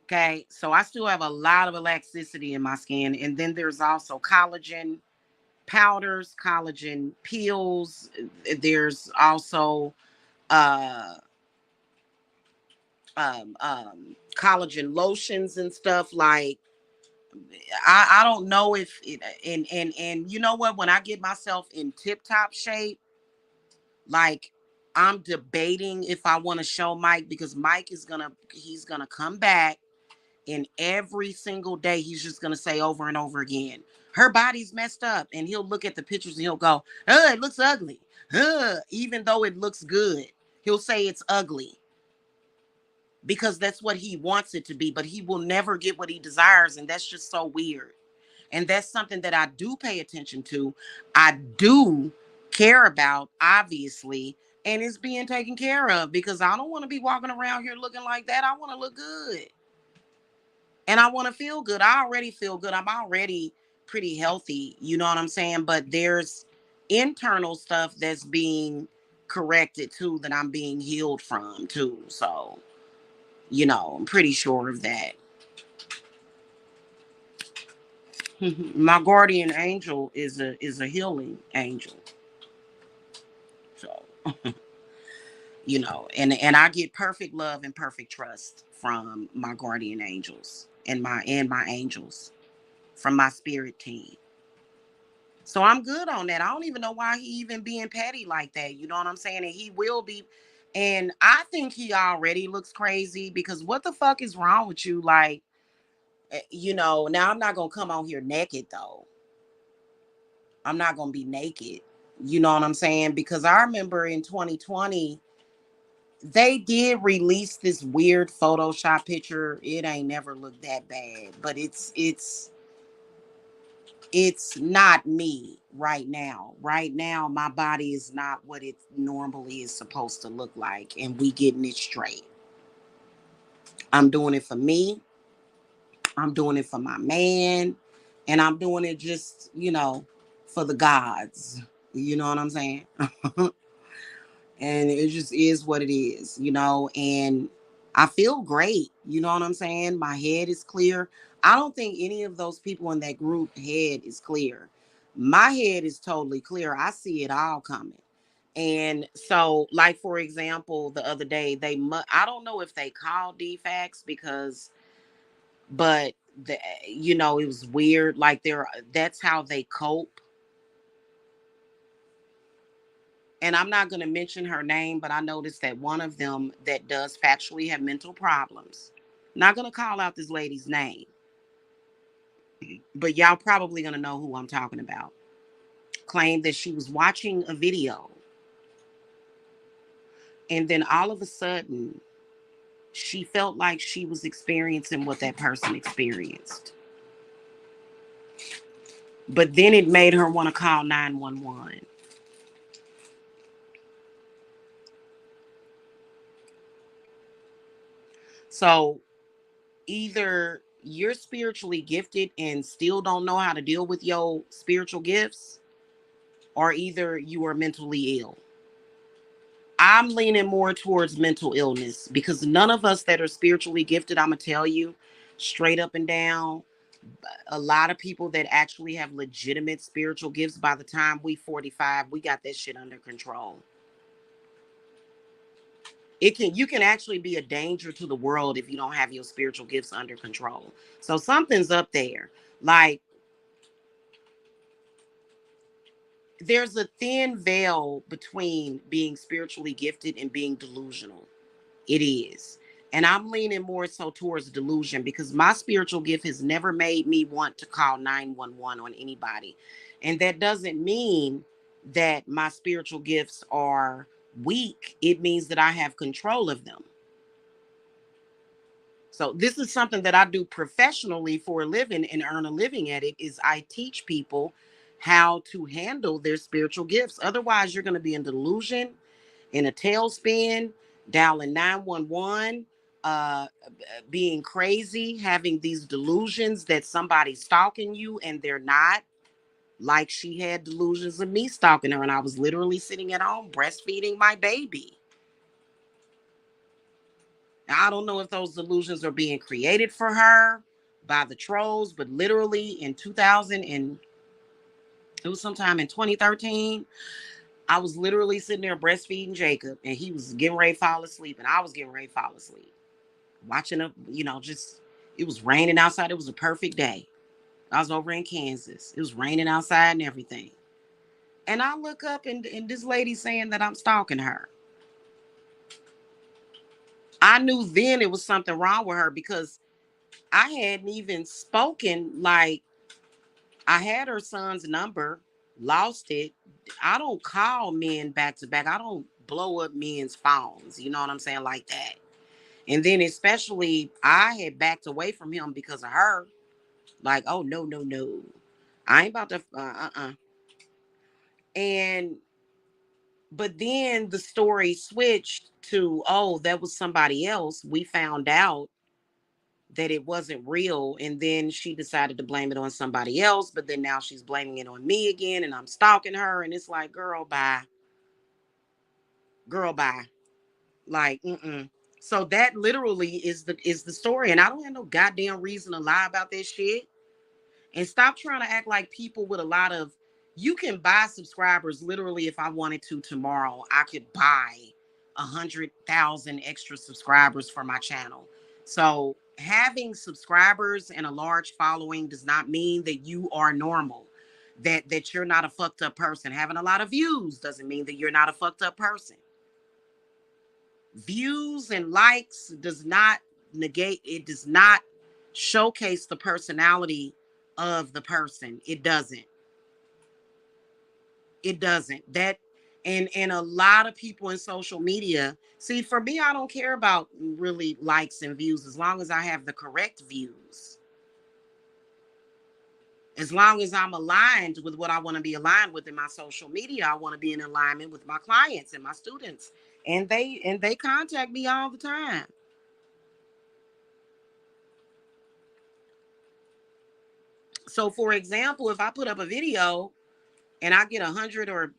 Okay. So I still have a lot of elasticity in my skin. And then there's also collagen powders, collagen peels. There's also uh collagen lotions and stuff. Like I don't know if it, and you know what, when I get myself in tip top shape, like I'm debating if I want to show Mike, because Mike he's gonna come back, and every single day he's just gonna say over and over again, her body's messed up, and he'll look at the pictures and he'll go, it looks ugly, even though it looks good. He'll say it's ugly because that's what he wants it to be, but he will never get what he desires, and that's just so weird. And that's something that I do pay attention to. I do care about, obviously, and it's being taken care of, because I don't want to be walking around here looking like that. I want to look good and I want to feel good. I already feel good. I'm already pretty healthy. You know what I'm saying? But there's internal stuff that's being corrected too, that I'm being healed from too. So, I'm pretty sure of that. My guardian angel is a healing angel. So, and I get perfect love and perfect trust from my guardian angels and my angels from my spirit team. So I'm good on that. I don't even know why he even being petty like that. You know what I'm saying? And he will be. And I think he already looks crazy, because what the fuck is wrong with you? Like, now I'm not going to come on here naked though. I'm not going to be naked. You know what I'm saying? Because I remember in 2020, they did release this weird Photoshop picture. It ain't never looked that bad, but it's not me right now. Right now, my body is not what it normally is supposed to look like, and we getting it straight. I'm doing it for me. I'm doing it for my man, and I'm doing it just, for the gods. You know what I'm saying? And it just is what it is, and I feel great. You know what I'm saying? My head is clear. I don't think any of those people in that group head is clear. My head is totally clear. I see it all coming. And so, like, for example, the other day, I don't know if they called DFAX but it was weird. Like, that's how they cope. And I'm not going to mention her name, but I noticed that one of them that does factually have mental problems. Not going to call out this lady's name, but y'all probably going to know who I'm talking about. Claimed that she was watching a video, and then all of a sudden, she felt like she was experiencing what that person experienced. But then it made her want to call 911. So either you're spiritually gifted and still don't know how to deal with your spiritual gifts, or either you are mentally ill. I'm leaning more towards mental illness, because none of us that are spiritually gifted, I'm going to tell you straight up and down, a lot of people that actually have legitimate spiritual gifts, by the time we 45, we got that shit under control. You can actually be a danger to the world if you don't have your spiritual gifts under control. So something's up there. Like, there's a thin veil between being spiritually gifted and being delusional. It is. And I'm leaning more so towards delusion, because my spiritual gift has never made me want to call 911 on anybody. And that doesn't mean that my spiritual gifts are weak. It means that I have control of them. So this is something that I do professionally for a living and earn a living at it, is I teach people how to handle their spiritual gifts. Otherwise, you're going to be in delusion, in a tailspin, dialing 911, being crazy, having these delusions that somebody's stalking you and they're not. Like, she had delusions of me stalking her, and I was literally sitting at home breastfeeding my baby. Now, I don't know if those delusions are being created for her by the trolls, but literally in 2000, and it was sometime in 2013, I was literally sitting there breastfeeding Jacob, and he was getting ready to fall asleep, and I was getting ready to fall asleep. Watching it was raining outside. It was a perfect day. I was over in Kansas. It was raining outside and everything. And I look up, and this lady saying that I'm stalking her. I knew then it was something wrong with her, because I hadn't even spoken. Like, I had her son's number, lost it. I don't call men back to back. I don't blow up men's phones. You know what I'm saying? Like that. And then, especially, I had backed away from him because of her. Like, oh, no, no, no. I ain't about to, And, but then the story switched to, oh, that was somebody else. We found out that it wasn't real. And then she decided to blame it on somebody else. But then now she's blaming it on me again. And I'm stalking her. And it's like, girl, bye. Girl, bye. Like, mm-mm. So that literally is the story. And I don't have no goddamn reason to lie about this shit. And stop trying to act like people with a lot of, you can buy subscribers. Literally, if I wanted to tomorrow, I could buy 100,000 extra subscribers for my channel. So having subscribers and a large following does not mean that you are normal, that you're not a fucked up person. Having a lot of views doesn't mean that you're not a fucked up person. Views and likes does not negate, it does not showcase the personality of the person. It doesn't. It doesn't. That and a lot of people in social media, see, for me, I don't care about really likes and views as long as I have the correct views. As long as I'm aligned with what I want to be aligned with in my social media, I want to be in alignment with my clients and my students. And they contact me all the time. So for example, if I put up a video and I get 100 or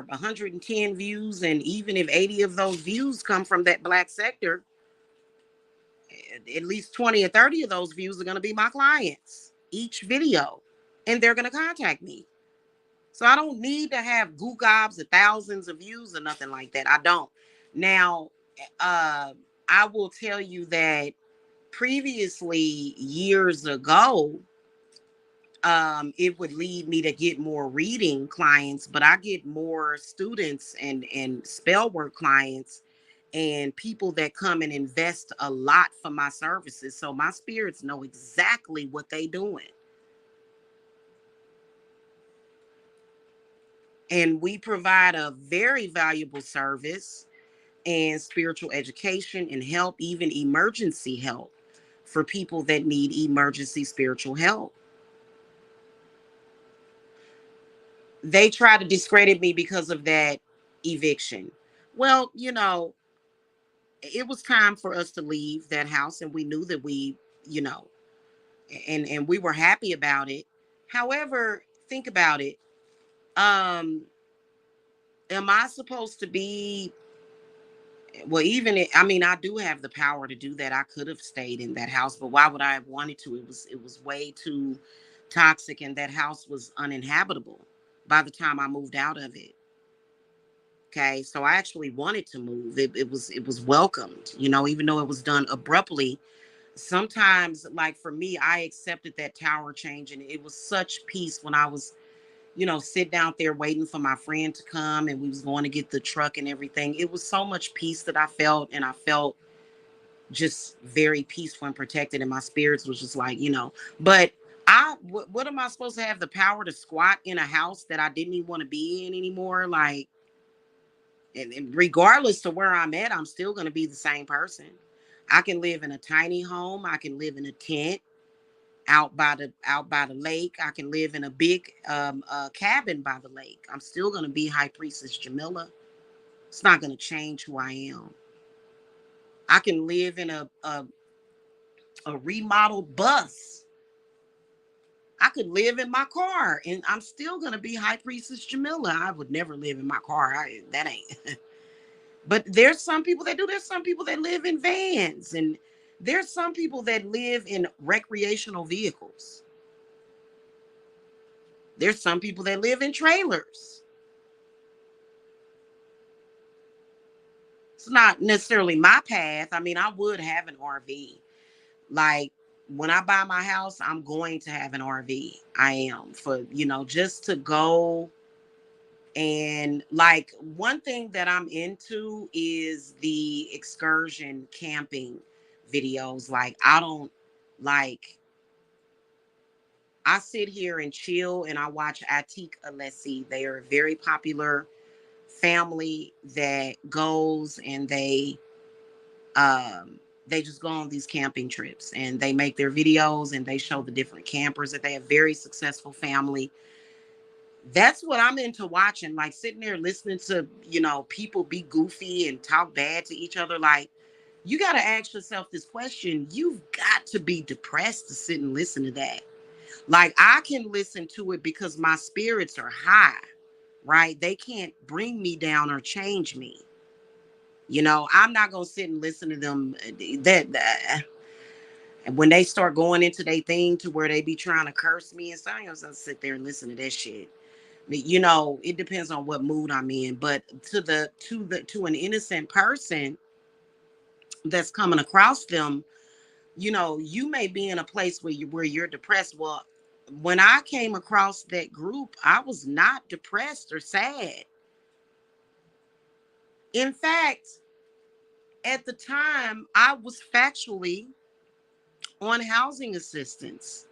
110 views, and even if 80 of those views come from that Black sector, at least 20 or 30 of those views are going to be my clients each video, and they're going to contact me. So I don't need to have goo gobs of thousands of views or nothing like that. I don't. Now, I will tell you that previously, years ago, it would lead me to get more reading clients, but I get more students and spell work clients and people that come and invest a lot for my services. So my spirits know exactly what they doing. And we provide a very valuable service and spiritual education and help, even emergency help for people that need emergency spiritual help. They try to discredit me because of that eviction. Well, it was time for us to leave that house, and we knew that you know, and we were happy about it. However, think about it. Um, am I supposed to be? Well, I mean, I do have the power to do that. I could have stayed in that house, but why would I have wanted to? It was way too toxic, and that house was uninhabitable by the time I moved out of it. Okay, so I actually wanted to move. It was welcomed, even though it was done abruptly. Sometimes, like for me, I accepted that tower change, and it was such peace when I was, sitting out there waiting for my friend to come, and we was going to get the truck and everything. It was so much peace that I felt, and I felt just very peaceful and protected, and my spirits was just like, But what am I supposed to have the power to squat in a house that I didn't even want to be in anymore? Like, and regardless to where I'm at, I'm still going to be the same person. I can live in a tiny home. I can live in a tent out by the lake. I can live in a big cabin by the lake. I'm still going to be High Priestess Jamila. It's not going to change who I am. I can live in a remodeled bus. I could live in my car, and I'm still going to be High Priestess Jamila. I would never live in my car. That ain't. But there's some people that do. There's some people that live in vans, and there's some people that live in recreational vehicles. There's some people that live in trailers. It's not necessarily my path. I mean, I would have an RV. Like, when I buy my house, I'm going to have an RV. I am, for, just to go. And like, one thing that I'm into is the excursion camping videos. Like, I don't like, I sit here and chill and I watch Atik Alessi. They are a very popular family that goes and they just go on these camping trips, and they make their videos and they show the different campers that they have. Very successful family. That's what I'm into watching, like sitting there listening to, people be goofy and talk bad to each other. Like, you got to ask yourself this question. You've got to be depressed to sit and listen to that. Like, I can listen to it because my spirits are high, right? They can't bring me down or change me. I'm not going to sit and listen to them. And when they start going into their thing to where they be trying to curse me and stuff, I don't sit there and listen to that shit. It depends on what mood I'm in. But to an innocent person that's coming across them, you may be in a place where you're depressed. Well, when I came across that group, I was not depressed or sad. In fact, at the time, I was factually on housing assistance.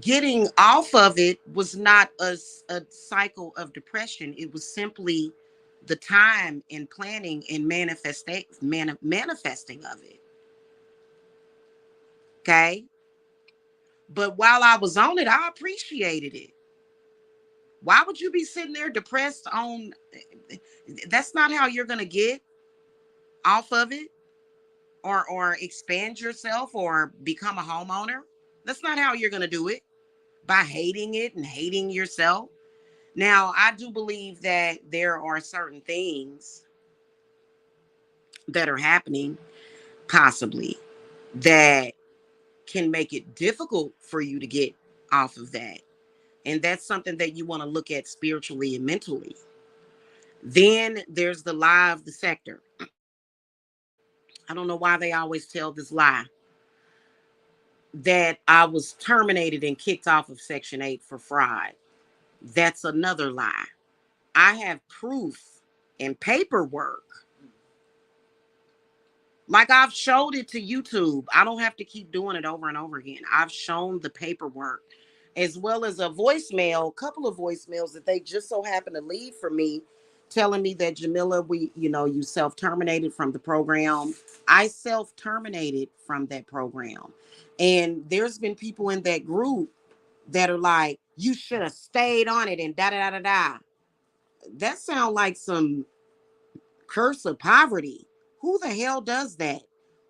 getting off of it was not a cycle of depression. It was simply the time and planning and manifesting of it. Okay. But while I was on it, I appreciated it. Why would you be sitting there depressed on? That's not how you're going to get off of it, or expand yourself or become a homeowner. That's not how you're going to do it, by hating it and hating yourself. Now, I do believe that there are certain things that are happening, possibly, that can make it difficult for you to get off of that. And that's something that you want to look at spiritually and mentally. Then there's the lie of the sector. I don't know why they always tell this lie that I was terminated and kicked off of Section 8 for fraud. That's another lie. I have proof and paperwork. Like, I've showed it to YouTube. I don't have to keep doing it over and over again. I've shown the paperwork, as well as a voicemail, a couple of voicemails that they just so happen to leave for me, telling me that, Jamila, you self-terminated from the program. I self-terminated from that program. And there's been people in that group that are like, you should have stayed on it and da da da da da. That sounds like some curse of poverty. Who the hell does that?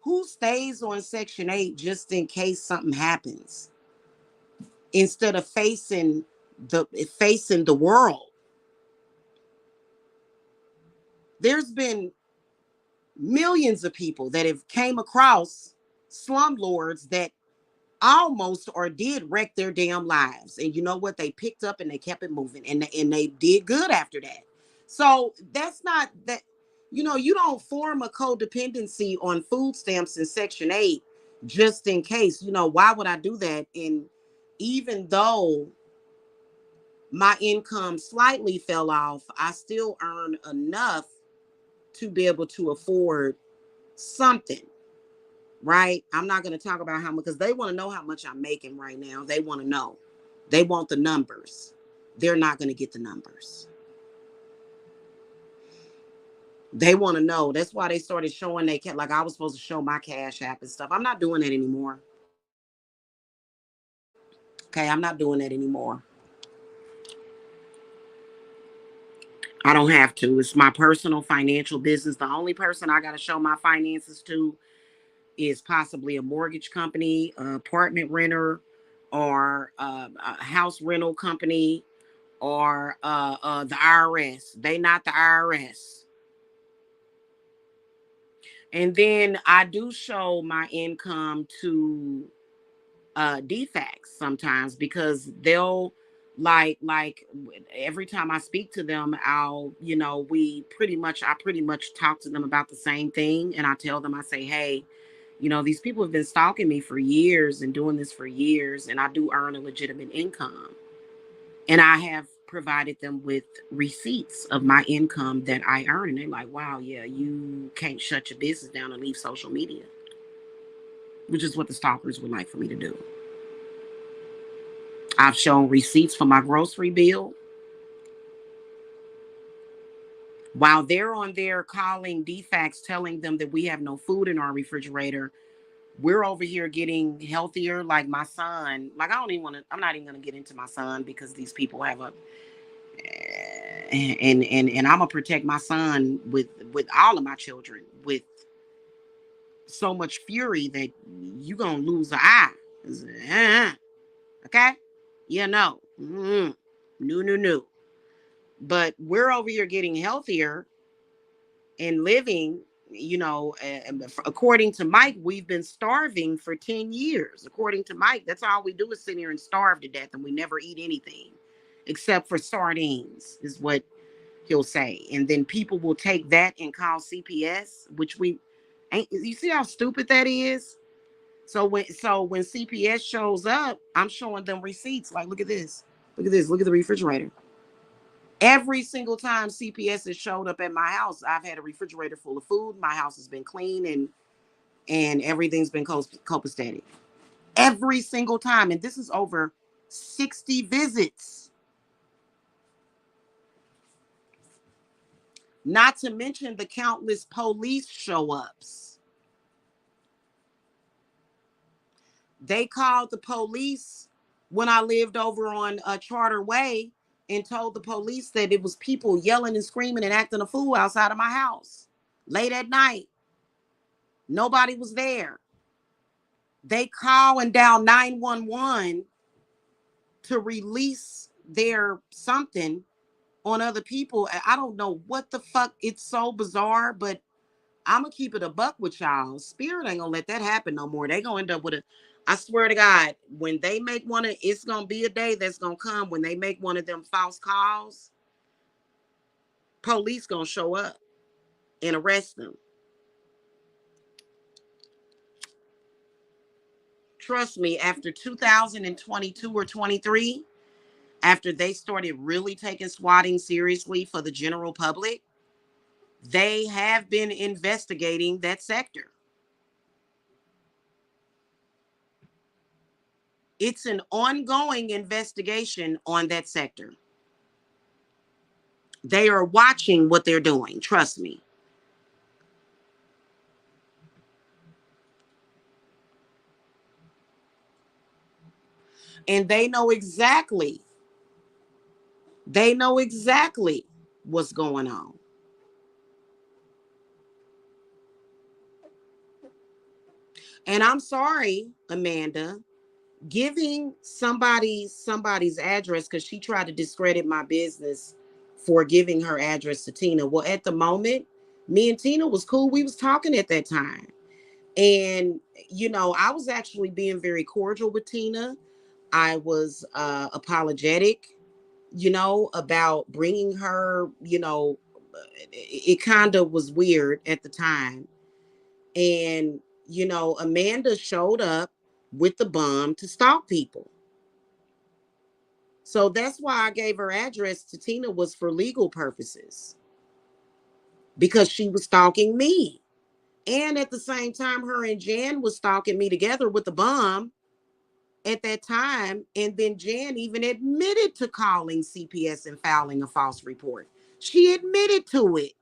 Who stays on Section 8 just in case something happens, instead of facing the world? There's been millions of people that have came across slumlords that almost or did wreck their damn lives. And you know what? They picked up and they kept it moving, and they did good after that. So that's not that, you don't form a codependency on food stamps in Section 8 just in case. Why would I do that? And even though my income slightly fell off, I still earn enough to be able to afford something. Right? I'm not going to talk about how much, because they want to know how much I'm making right now. They want to know. They want the numbers. They're not going to get the numbers. They want to know. That's why they started showing like I was supposed to show my Cash App and stuff. I'm not doing that anymore. Okay, I'm not doing that anymore. I don't have to. It's my personal financial business. The only person I got to show my finances to is possibly a mortgage company, apartment renter, or a house rental company, or the IRS. They not the IRS. And then I do show my income to DFACS sometimes, because they'll like every time I speak to them, I'll I pretty much talk to them about the same thing, and I tell them, I say, hey, these people have been stalking me for years and doing this for years, and I do earn a legitimate income. And I have provided them with receipts of my income that I earn. And they're like, wow, yeah, you can't shut your business down and leave social media, which is what the stalkers would like for me to do. I've shown receipts for my grocery bill. While they're on there calling DFACS, telling them that we have no food in our refrigerator, we're over here getting healthier. Like my son, like I'm not even going to get into my son, because these people have a, and I'm gonna protect my son with all of my children with so much fury that you gonna lose an eye. Okay, yeah, no, no. But we're over here getting healthier and living. According to Mike, we've been starving for 10 years. According to Mike, that's all we do is sit here and starve to death, and we never eat anything except for sardines, is what he'll say. And then people will take that and call CPS, which we ain't. You see how stupid that is? So when CPS shows up, I'm showing them receipts. Like, look at this. Look at this. Look at the refrigerator. Every single time CPS has showed up at my house, I've had a refrigerator full of food. My house has been clean, and everything's been copacetic. Every single time. And this is over 60 visits. Not to mention the countless police show ups. They called the police when I lived over on Charter Way and told the police that it was people yelling and screaming and acting a fool outside of my house late at night. Nobody was there. They call and dial 911 to release their something on other people. I don't know what the fuck. It's so bizarre, but I'm gonna keep it a buck with y'all. Spirit ain't gonna let that happen no more. They gonna end up with a, I swear to God, when they make one of, it's gonna be a day that's gonna come when they make one of them false calls, police gonna show up and arrest them. Trust me, after 2022 or 23, after they started really taking swatting seriously for the general public, they have been investigating that sector. It's an ongoing investigation on that sector. They are watching what they're doing. Trust me. And they know exactly what's going on. And I'm sorry, Amanda, giving somebody's address, because she tried to discredit my business for giving her address to Tina. Well, at the moment, me and Tina was cool. We was talking at that time. And, I was actually being very cordial with Tina. I was apologetic, about bringing her, it kind of was weird at the time. And, Amanda showed up with the bomb to stalk people. So that's why I gave her address to Tina, was for legal purposes, because she was stalking me. And at the same time, her and Jan was stalking me together with the bomb at that time. And then Jan even admitted to calling CPS and filing a false report. She admitted to it.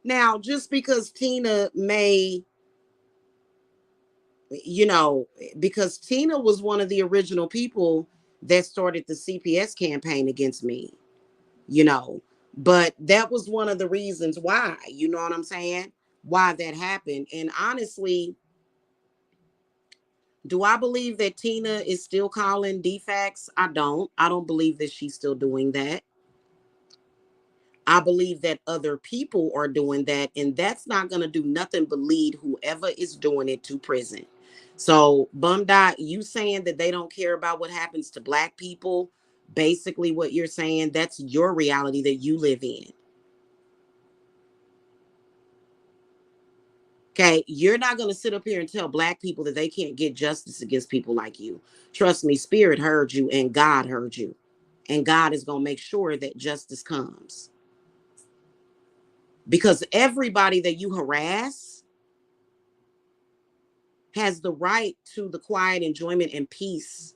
Now, just because Tina may, you know, because Tina was one of the original people that started the CPS campaign against me, you know, but that was one of the reasons why, you know what I'm saying? Why that happened. And honestly, do I believe that Tina is still calling defects? I don't. I don't believe that she's still doing that. I believe that other people are doing that, and that's not going to do nothing but lead whoever is doing it to prison. So, Bum Dot, you saying that they don't care about what happens to Black people, basically what you're saying, that's your reality that you live in. Okay, you're not going to sit up here and tell Black people that they can't get justice against people like you. Trust me, Spirit heard you and God heard you. And God is going to make sure that justice comes. Because everybody that you harass has the right to the quiet enjoyment and peace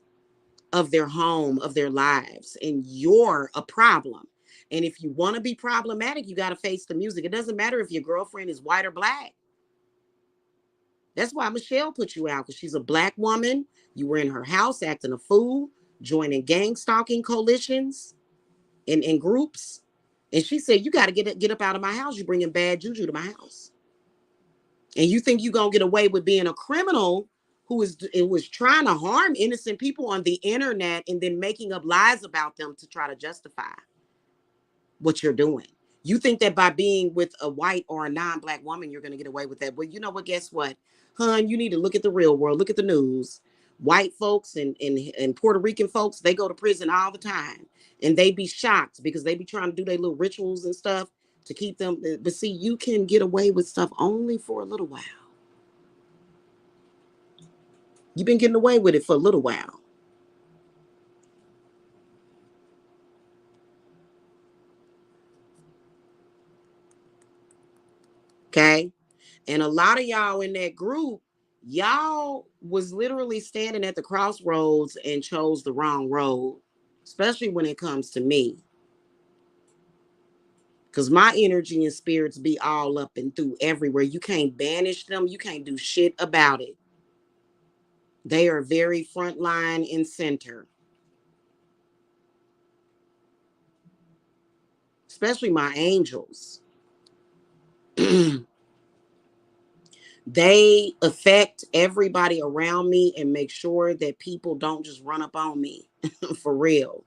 of their home, of their lives. And you're a problem. And if you want to be problematic, you got to face the music. It doesn't matter if your girlfriend is white or Black. That's why Michelle put you out, because she's a Black woman. You were in her house acting a fool, joining gang stalking coalitions and groups. And she said, you got to get up out of my house. You're bringing bad juju to my house. And you think you're going to get away with being a criminal it was trying to harm innocent people on the internet and then making up lies about them to try to justify what you're doing. You think that by being with a white or a non-Black woman, you're going to get away with that. Well, you know what? Guess what? Hun, you need to look at the real world. Look at the news. White folks and Puerto Rican folks, they go to prison all the time. And they be shocked because they be trying to do their little rituals and stuff to keep them. But see, you can get away with stuff only for a little while. You've been getting away with it for a little while. Okay. And a lot of y'all in that group, Y'all was literally standing at the crossroads and chose the wrong road, especially when it comes to me. Because my energy and spirits be all up and through everywhere. You can't banish them. You can't do shit about it. They are very front line and center. Especially my angels. They affect everybody around me and make sure that people don't just run up on me. For real.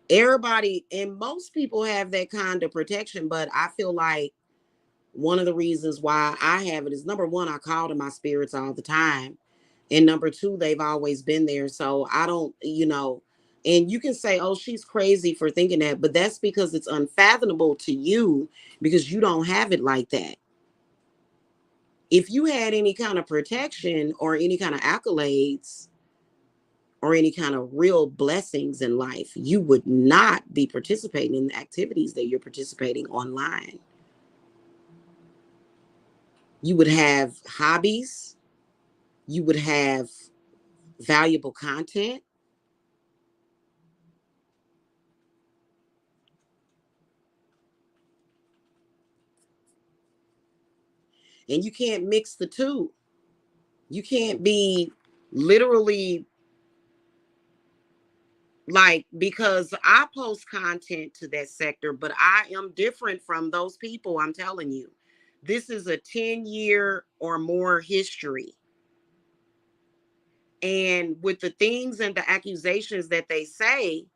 Everybody and most people have that kind of protection, but I feel like one of the reasons why I have it is, number one, I call to my spirits all the time. And number two, they've always been there. So I don't, and you can say, oh, she's crazy for thinking that, but that's because it's unfathomable to you because you don't have it like that. If you had any kind of protection or any kind of accolades or any kind of real blessings in life, you would not be participating in the activities that you're participating online. You would have hobbies, you would have valuable content. And you can't mix the two. You can't be literally like, because I post content to that sector, but I am different from those people. I'm telling you, this is a 10-year or more history. And with the things and the accusations that they say,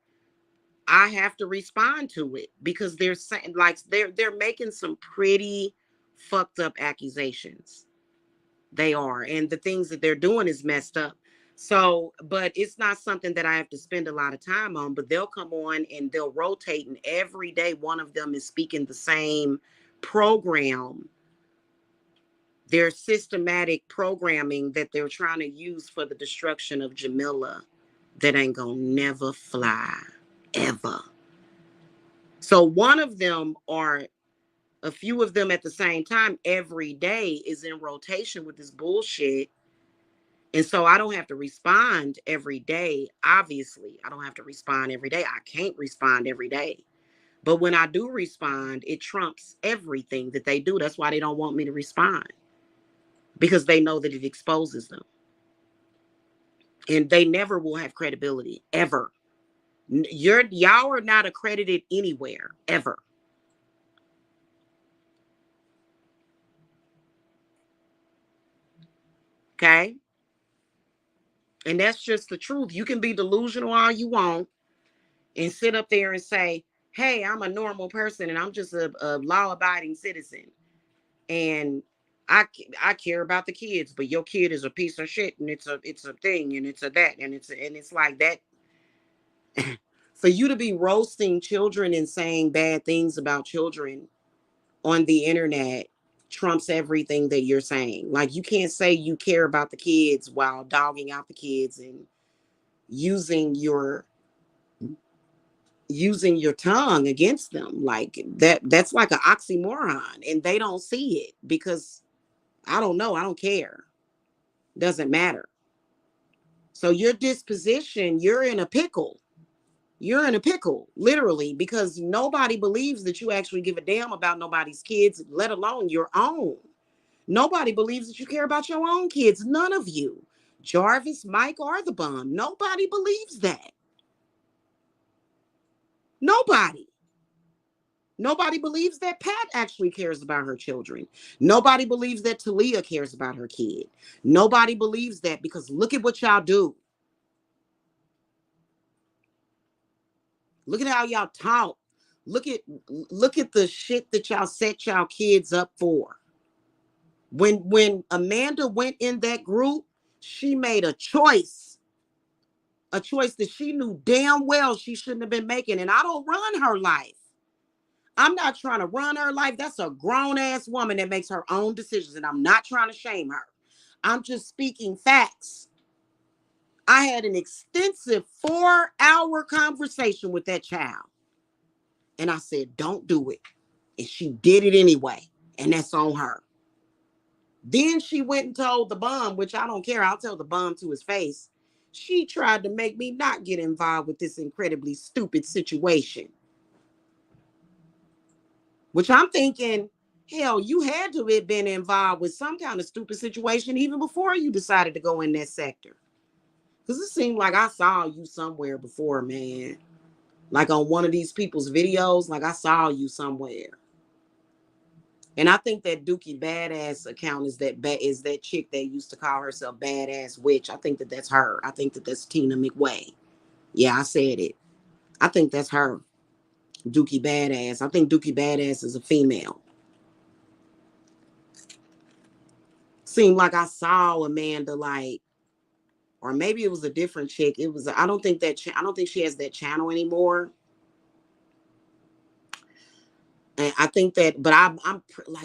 I have to respond to it because they're saying, like, they're making some pretty fucked up accusations. They are, and the things that they're doing is messed up. So, but it's not something that I have to spend a lot of time on, but they'll come on and they'll rotate, and every day one of them is speaking the same program, their systematic programming that they're trying to use for the destruction of Jamila. That ain't gonna never fly, ever. So one of them, or a few of them at the same time every day, is in rotation with this bullshit. And so I don't have to respond every day. Obviously, I don't have to respond every day. I can't respond every day. But when I do respond, it trumps everything that they do. That's why they don't want me to respond, because they know that it exposes them. And they never will have credibility, ever. Y'all are not accredited anywhere, ever. Okay? And that's just the truth. You can be delusional all you want and sit up there and say, hey, I'm a normal person and I'm just a law abiding citizen. And I I care about the kids, but your kid is a piece of shit, and it's a thing, and it's a that, and it's like that. For you to be roasting children and saying bad things about children on the internet trumps everything that you're saying. Like, you can't say you care about the kids while dogging out the kids and using your using your tongue against them. Like, that's like an oxymoron, and they don't see it because I don't know, I don't care. Doesn't matter. So your disposition, you're in a pickle. You're in a pickle, literally, because nobody believes that you actually give a damn about nobody's kids, let alone your own. Nobody believes that you care about your own kids. None of you. Jarvis, Mike, or the bum. Nobody believes that. Nobody. Nobody believes that Pat actually cares about her children. Nobody believes that Talia cares about her kid. Nobody believes that, because look at what y'all do. Look at how y'all talk. Look at look at the shit that y'all set y'all kids up for. When Amanda went in that group, she made a choice that she knew damn well she shouldn't have been making. And I don't run her life. I'm not trying to run her life. That's a grown ass woman that makes her own decisions, and I'm not trying to shame her. I'm just speaking facts. I had an extensive 4-hour conversation with that child. And I said, don't do it. And she did it anyway. And that's on her. Then she went and told the bum, which I don't care. I'll tell the bum to his face. She tried to make me not get involved with this incredibly stupid situation. Which I'm thinking, hell, you had to have been involved with some kind of stupid situation even before you decided to go in that sector. Because it seemed like I saw you somewhere before, man. Like on one of these people's videos, like I saw you somewhere. And I think that Dookie Badass account is that chick that used to call herself Badass Witch. I think that that's her. I think that that's Tina McWay. Yeah, I said it. I think that's her. Dookie Badass. I think Dookie Badass is a female. Seemed like I saw Amanda like, or maybe it was a different chick. It was. I don't think that. I don't think she has that channel anymore. And I think that, but I'm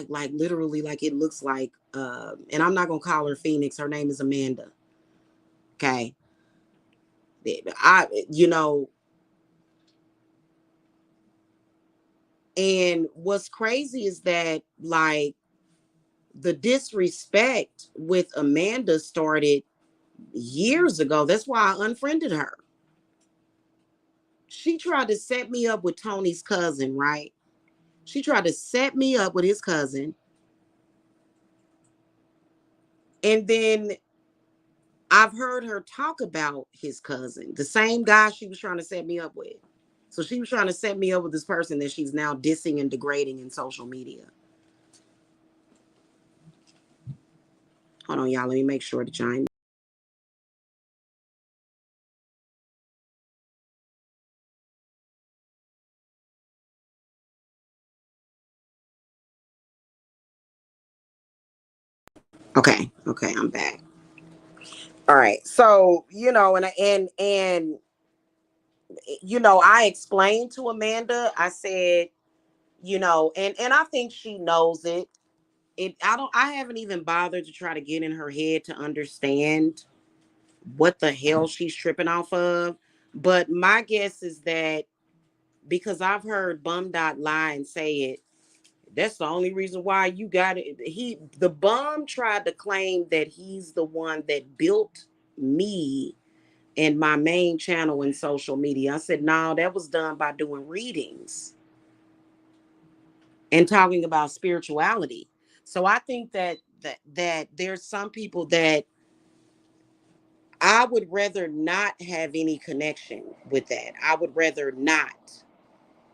like literally like it looks like. And I'm not gonna call her Phoenix. Her name is Amanda. Okay. You know, and what's crazy is that like the disrespect with Amanda started years ago. That's why I unfriended her. She tried to set me up with Tony's cousin, right? She tried to set me up with his cousin. And then I've heard her talk about his cousin, the same guy she was trying to set me up with. So she was trying to set me up with this person that she's now dissing and degrading in social media. Hold on, y'all. Let me make sure to chime. Okay, okay, I'm back. All right. So, and I explained to Amanda, I said, and I think she knows it. I haven't even bothered to try to get in her head to understand what the hell she's tripping off of. But my guess is that because I've heard Bum Dot lie and say it, that's the only reason why you got it. The bum tried to claim that he's the one that built me and my main channel in social media. I said, no, that was done by doing readings and talking about spirituality. So I think that there's some people that I would rather not have any connection with that. I would rather not.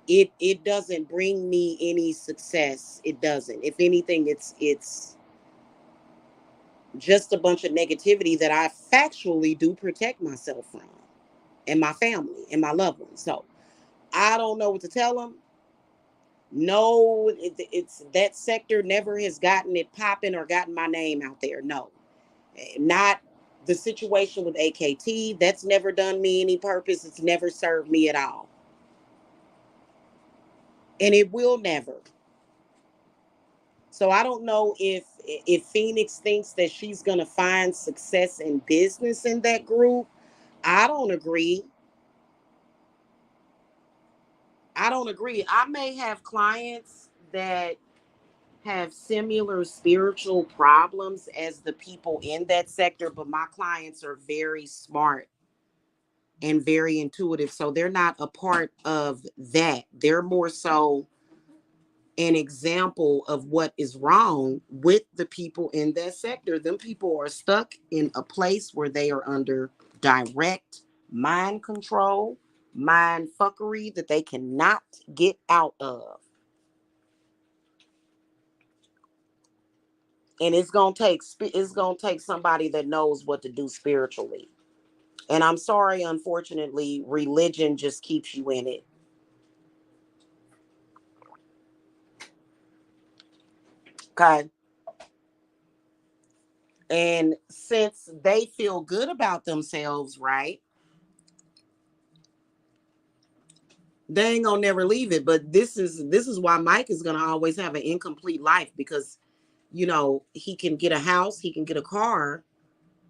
It doesn't bring me any success. It doesn't. If anything, it's just a bunch of negativity that I factually do protect myself from and my family and my loved ones. So I don't know what to tell them. No, it's that sector never has gotten it popping or gotten my name out there. No, not the situation with AKT. That's never done me any purpose. It's never served me at all. And it will never. So I don't know if Phoenix thinks that she's going to find success in business in that group. I don't agree. I don't agree. I may have clients that have similar spiritual problems as the people in that sector, but my clients are very smart and very intuitive. So they're not a part of that. They're more so an example of what is wrong with the people in that sector. Them people are stuck in a place where they are under direct mind control, mind fuckery that they cannot get out of. And it's gonna take somebody that knows what to do spiritually. And I'm sorry, unfortunately, religion just keeps you in it. Okay. And since they feel good about themselves, right? They ain't gonna never leave it. But this is why Mike is gonna always have an incomplete life because he can get a house, he can get a car,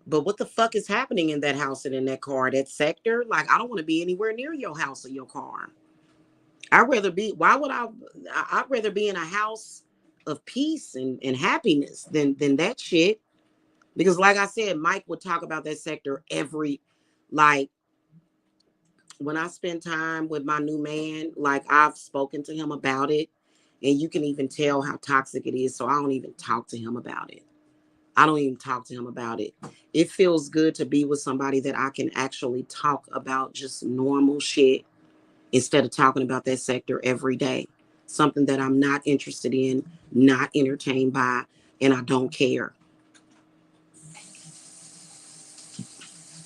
but what the fuck is happening in that house and in that car, that sector? Like, I don't want to be anywhere near your house or your car. I'd rather be. Why would I? I'd rather be in a house of peace and happiness than that shit. Because like I said, Mike would talk about that sector like when I spend time with my new man, like I've spoken to him about it, and you can even tell how toxic it is. So I don't even talk to him about it. I don't even talk to him about it. It feels good to be with somebody that I can actually talk about just normal shit instead of talking about that sector every day. Something that I'm not interested in, not entertained by, and I don't care.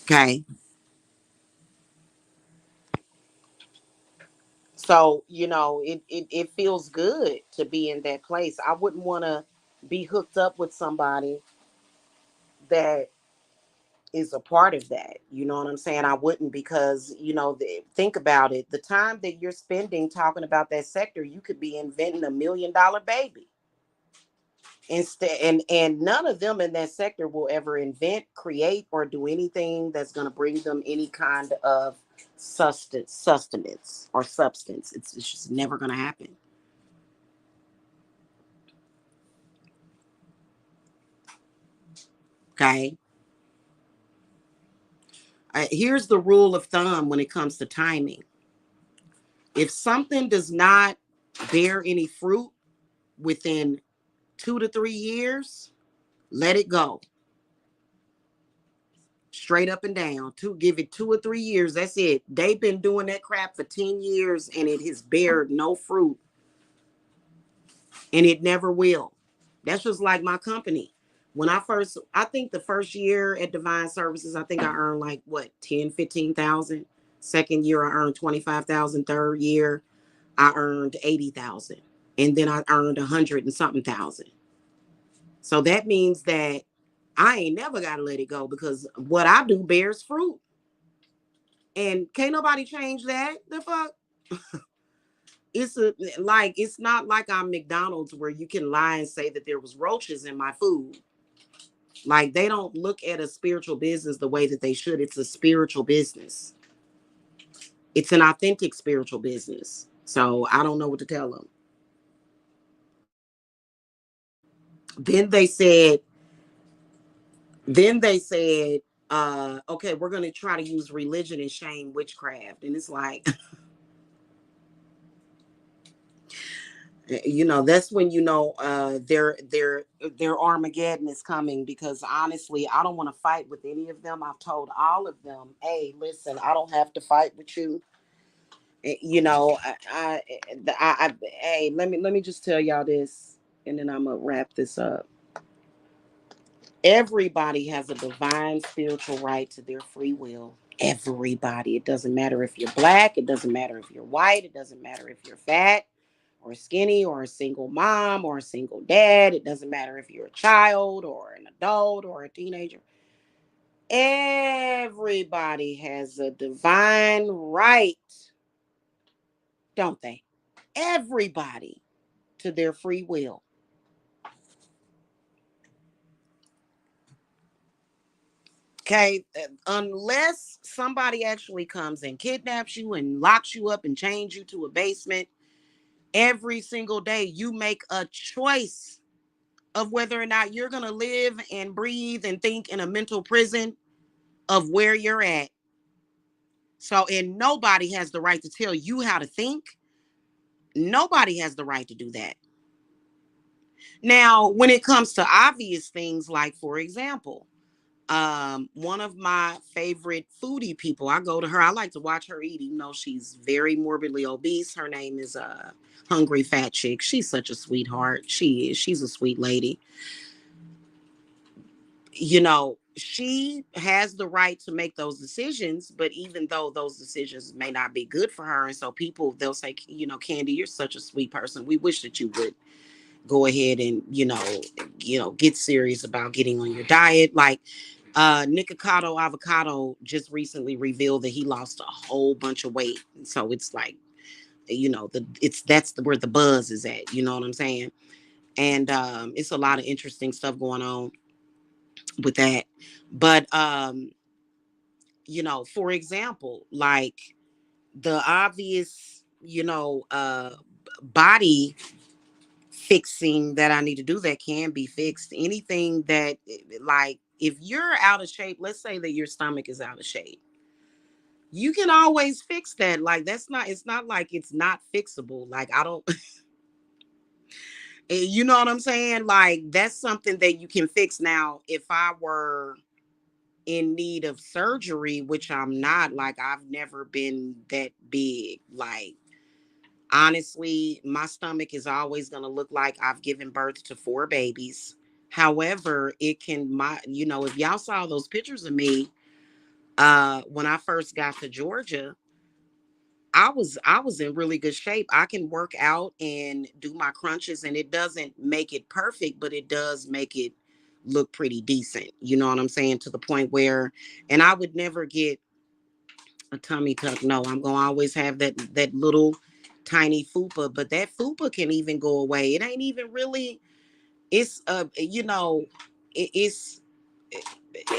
Okay. So, it feels good to be in that place. I wouldn't want to be hooked up with somebody that is a part of that. You know what I'm saying? I wouldn't because, think about it. The time that you're spending talking about that sector, you could be inventing $1 million baby. Instead, and none of them in that sector will ever invent, create, or do anything that's going to bring them any kind of sustenance or substance. It's just never going to happen. Okay. Here's the rule of thumb when it comes to timing. If something does not bear any fruit within 2 to 3 years, let it go. Straight up and down. Give it 2 or 3 years. That's it. They've been doing that crap for 10 years and it has bared no fruit. And it never will. That's just like my company. I think the first year at Divine Services, I think I earned like what, 10, 15,000. Second year, I earned 25,000. Third year, I earned 80,000. And then I earned 100 and something thousand. So that means that I ain't never got to let it go because what I do bears fruit. And can't nobody change that. The fuck? It's not like I'm McDonald's where you can lie and say that there was roaches in my food. Like they don't look at a spiritual business the way that they should. It's a spiritual business. It's an authentic spiritual business. So I don't know what to tell them. Then they said, then they said, okay, we're gonna try to use religion and shame witchcraft. And it's like, that's when their Armageddon is coming, because honestly I don't want to fight with any of them. I've told all of them, hey, listen, I don't have to fight with you. Hey, let me just tell y'all this, and then I'm gonna wrap this up. Everybody has a divine spiritual right to their free will. Everybody. It doesn't matter if you're black, it doesn't matter if you're white, it doesn't matter if you're fat or skinny or a single mom or a single dad. It doesn't matter if you're a child or an adult or a teenager. Everybody has a divine right, don't they? Everybody, to their free will. Okay, unless somebody actually comes and kidnaps you and locks you up and chains you to a basement, every single day you make a choice of whether or not you're going to live and breathe and think in a mental prison of where you're at. So, and nobody has the right to tell you how to think. Nobody has the right to do that. Now, when it comes to obvious things, like, for example, one of my favorite foodie people, I go to her, I like to watch her eat, even though she's very morbidly obese. Her name is Hungry Fat Chick. She's such a sweetheart. She's a sweet lady. She has the right to make those decisions, but even though those decisions may not be good for her, and so they'll say, Candy, you're such a sweet person, we wish that you would go ahead and get serious about getting on your diet. Like Nikocado Avocado just recently revealed that he lost a whole bunch of weight, so it's like, where the buzz is at, you know what I'm saying? And it's a lot of interesting stuff going on with that. But for example, like the obvious, body fixing that I need to do that can be fixed. Anything that, like, if you're out of shape, let's say that your stomach is out of shape, you can always fix that. Like, that's not, it's not like it's not fixable. Like, I don't, you know what I'm saying? Like, that's something that you can fix. Now, if I were in need of surgery, which I'm not, like, I've never been that big. Like, honestly, my stomach is always going to look like I've given birth to four babies. However, it can, my, you know, if y'all saw those pictures of me when I first got to Georgia, I was in really good shape. I can work out and do my crunches, and it doesn't make it perfect, but it does make it look pretty decent. You know what I'm saying? To the point where, and I would never get a tummy tuck. No, I'm gonna always have that little tiny fupa, but that fupa can even go away. It ain't even really. It's you know, it's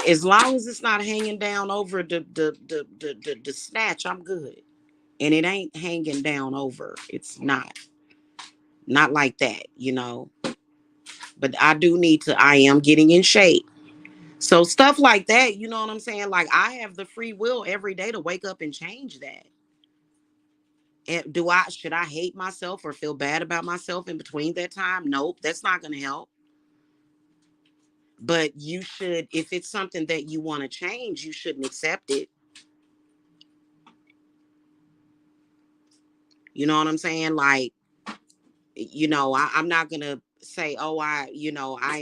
as long as it's not hanging down over the snatch, I'm good. And it ain't hanging down over. It's not like that, you know. But I do need to. I am getting in shape. So stuff like that, you know what I'm saying? Like, I have the free will every day to wake up and change that. And do I, should I hate myself or feel bad about myself in between that time? Nope, that's not going to help. But you should, if it's something that you want to change, you shouldn't accept it. You know what I'm saying? Like, I'm not going to say, oh, I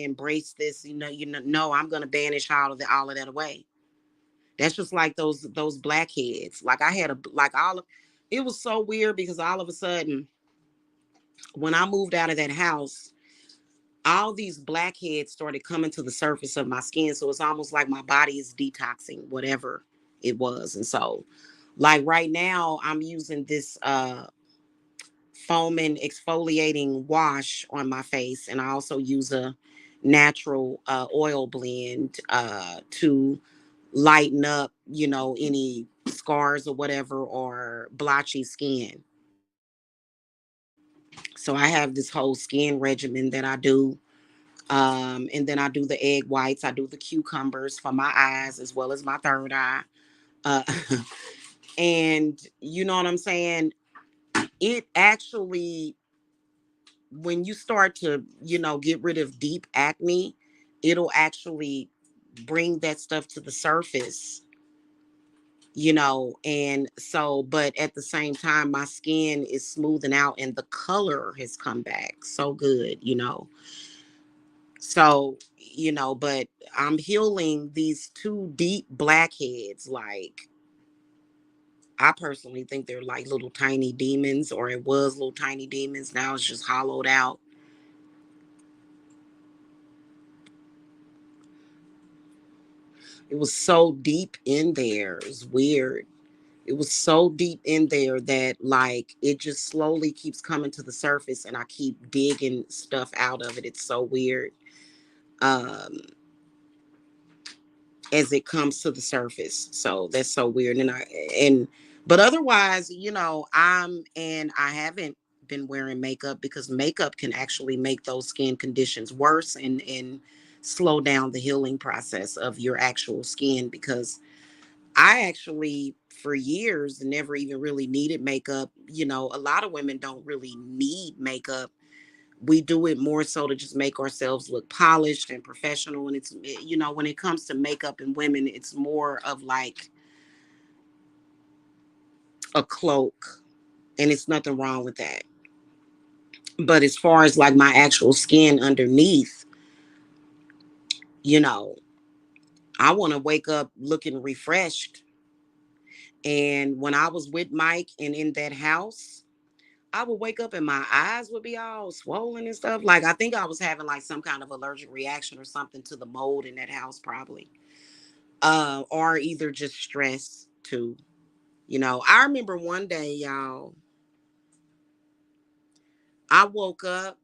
embrace this, no, I'm going to banish all of that away. That's just like those blackheads. Like, I had a, like, all of, it was so weird because all of a sudden, when I moved out of that house, all these blackheads started coming to the surface of my skin. So it's almost like my body is detoxing whatever it was. And so, like, right now, I'm using this foaming exfoliating wash on my face, and I also use a natural oil blend to lighten up, any scars or whatever, or blotchy skin. So I have this whole skin regimen that I do. And then I do the egg whites. I do the cucumbers for my eyes as well as my third eye. Uh, and you know what I'm saying? It actually, when you start to, get rid of deep acne, it'll actually bring that stuff to the surface, and so, but at the same time, my skin is smoothing out and the color has come back so good. So, but I'm healing these two deep blackheads. Like, I personally think they're like little tiny demons, or it was little tiny demons. Now it's just hollowed out. It was so deep in there. It's weird. It was so deep in there that, like, it just slowly keeps coming to the surface and I keep digging stuff out of it. It's so weird. Um, as it comes to the surface. So that's so weird. But otherwise, I haven't been wearing makeup because makeup can actually make those skin conditions worse and slow down the healing process of your actual skin. Because I actually, for years, never even really needed makeup. A lot of women don't really need makeup. We do it more so to just make ourselves look polished and professional. And it's, when it comes to makeup and women, it's more of like a cloak, and it's nothing wrong with that. But as far as like my actual skin underneath, you know, I want to wake up looking refreshed. And when I was with Mike and in that house, I would wake up and my eyes would be all swollen and stuff. Like, I think I was having like some kind of allergic reaction or something to the mold in that house, probably. Or either just stress too. I remember one day, y'all, I woke up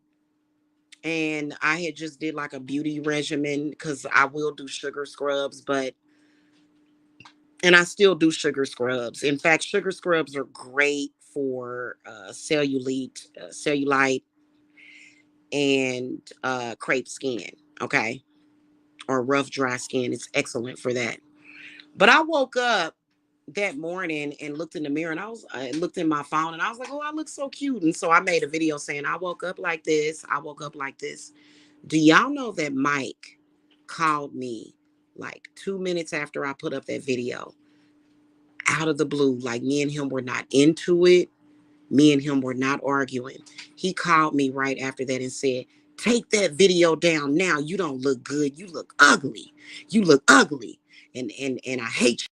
and I had just did like a beauty regimen because I will do sugar scrubs, and I still do sugar scrubs. In fact, sugar scrubs are great for cellulite, and crepe skin, okay? Or rough, dry skin. It's excellent for that. But I woke up that morning and looked in the mirror, and I looked in my phone, and I was like, oh, I look so cute. And so I made a video saying, I woke up like this. I woke up like this. Do y'all know that Mike called me like 2 minutes after I put up that video out of the blue? Like, me and him were not into it. Me and him were not arguing. He called me right after that and said, take that video down now. You don't look good. You look ugly. You look ugly. And I hate you.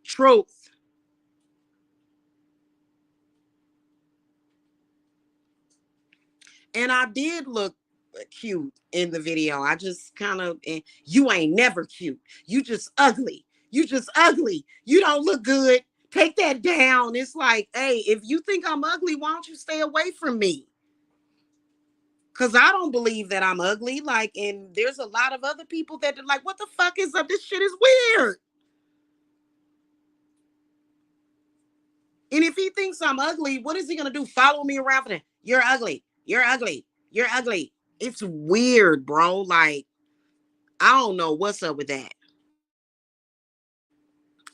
Truth. And I did look cute in the video. I just kind of, you ain't never cute. You just ugly. You just ugly. You don't look good. Take that down. It's like, hey, if you think I'm ugly, why don't you stay away from me? Cause I don't believe that I'm ugly. Like, and there's a lot of other people that are like, what the fuck is up? This shit is weird. And if he thinks I'm ugly, what is he gonna do? Follow me around for that? You're ugly. You're ugly. You're ugly. It's weird, bro. Like, I don't know what's up with that.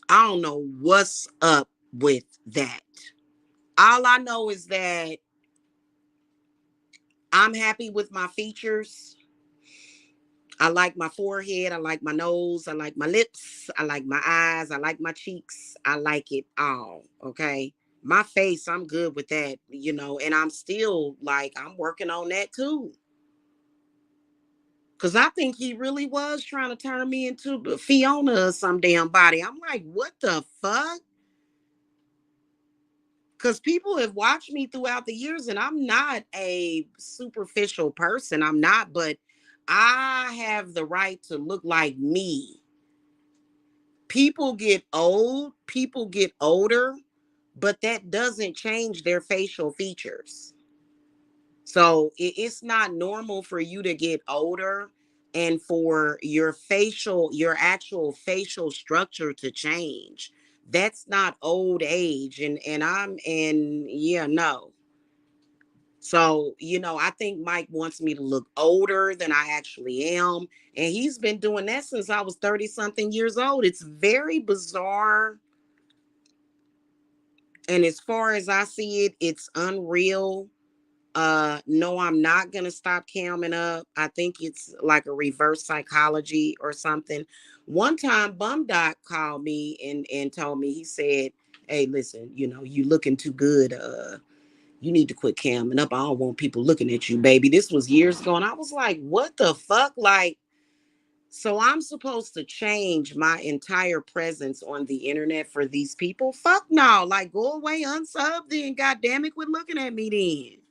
I don't know what's up with that. All I know is that I'm happy with my features. I like my forehead. I like my nose. I like my lips. I like my eyes. I like my cheeks. I like it all. Okay. My face, I'm good with that, and I'm still like, I'm working on that too. Cause I think he really was trying to turn me into Fiona or some damn body. I'm like, what the fuck? Because people have watched me throughout the years, and I'm not a superficial person. I'm not, but I have the right to look like me. People get old, people get older, but that doesn't change their facial features. So it's not normal for you to get older and for your actual facial structure to change. That's not old age. And yeah, no. So, I think Mike wants me to look older than I actually am. And he's been doing that since I was 30 something years old. It's very bizarre. And as far as I see it, it's unreal. No, I'm not gonna stop camming up. I think it's like a reverse psychology or something. One time Bum Doc called me and told me, he said, hey, listen, you looking too good. You need to quit camming up. I don't want people looking at you, baby. This was years ago. And I was like, what the fuck? Like, so I'm supposed to change my entire presence on the internet for these people? Fuck no. Like, go away, unsub then. God damn it, quit looking at me then.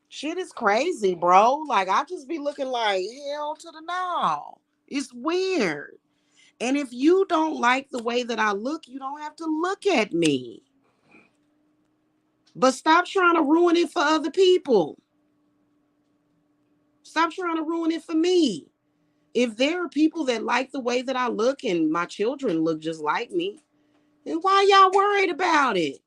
Shit is crazy, bro. Like, I just be looking like hell to the no. It's weird. And if you don't like the way that I look, you don't have to look at me. But stop trying to ruin it for other people. Stop trying to ruin it for me. If there are people that like the way that I look and my children look just like me, then why y'all worried about it?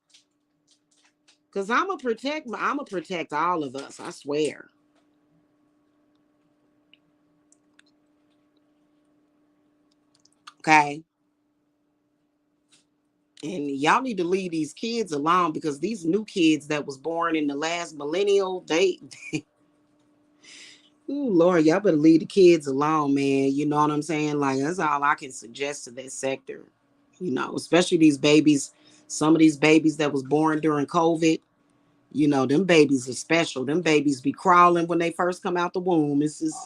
Cause I'm gonna protect all of us. I swear. Okay. And y'all need to leave these kids alone because these new kids that was born in the last millennial, ooh, Lord, y'all better leave the kids alone, man. You know what I'm saying? Like, that's all I can suggest to that sector. Especially these babies, some of these babies that was born during COVID. Them babies are special. Them babies be crawling when they first come out the womb. This is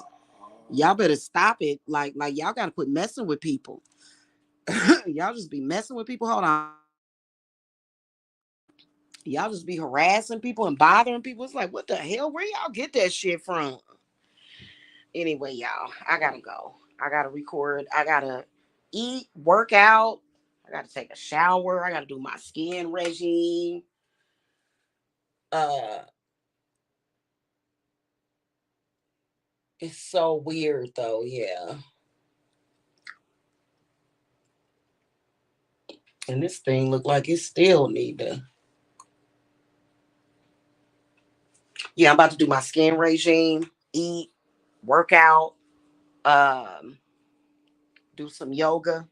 Y'all better stop it. Like y'all gotta quit messing with people. Y'all just be messing with people. Hold on. Y'all just be harassing people and bothering people. It's like, what the hell? Where y'all get that shit from? Anyway, y'all, I gotta go. I gotta record. I gotta eat, work out. I gotta take a shower. I gotta do my skin regime. Uh, it's so weird though. Yeah. And this thing look like it still need to. Yeah, I'm about to do my skin regime, eat, work out, um, do some yoga,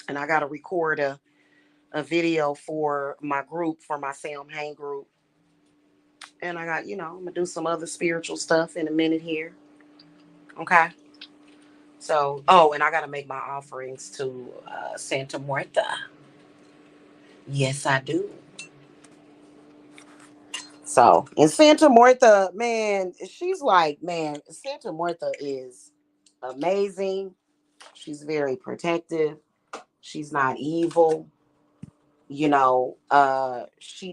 and I gotta record a video for my group, for my Sam Hain group. And I got, I'm gonna do some other spiritual stuff in a minute here. Okay. So, oh, and I gotta make my offerings to Santa Muerta. Yes, I do. So, and Santa Muerta, man, she's like, man, Santa Muerta is amazing. She's very protective. She's not evil. She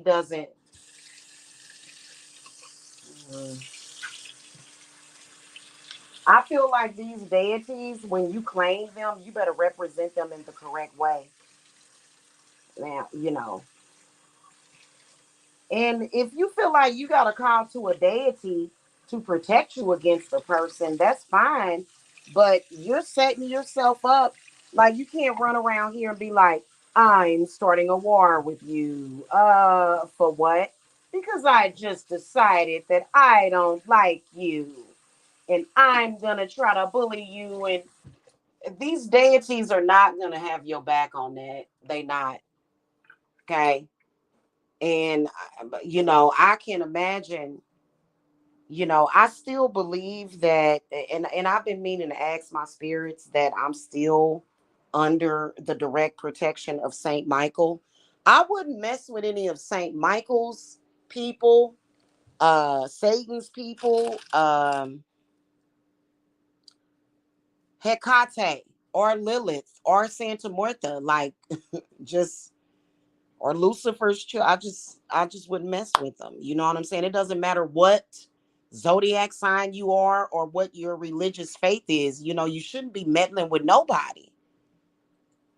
doesn't. mm, I feel like these deities, when you claim them, you better represent them in the correct way. Now, and if you feel like you got to call to a deity to protect you against the person, that's fine. But you're setting yourself up. Like, you can't run around here and be like, I'm starting a war with you. For what? Because I just decided that I don't like you. And I'm going to try to bully you. And these deities are not going to have your back on that. They not. Okay. And, I can imagine, I still believe that, and I've been meaning to ask my spirits that I'm still under the direct protection of Saint Michael. I wouldn't mess with any of Saint Michael's people, Satan's people, Hecate or Lilith or Santa Muerta, like just or Lucifer's child. I just wouldn't mess with them. You know what I'm saying? It doesn't matter what zodiac sign you are or what your religious faith is. You shouldn't be meddling with nobody.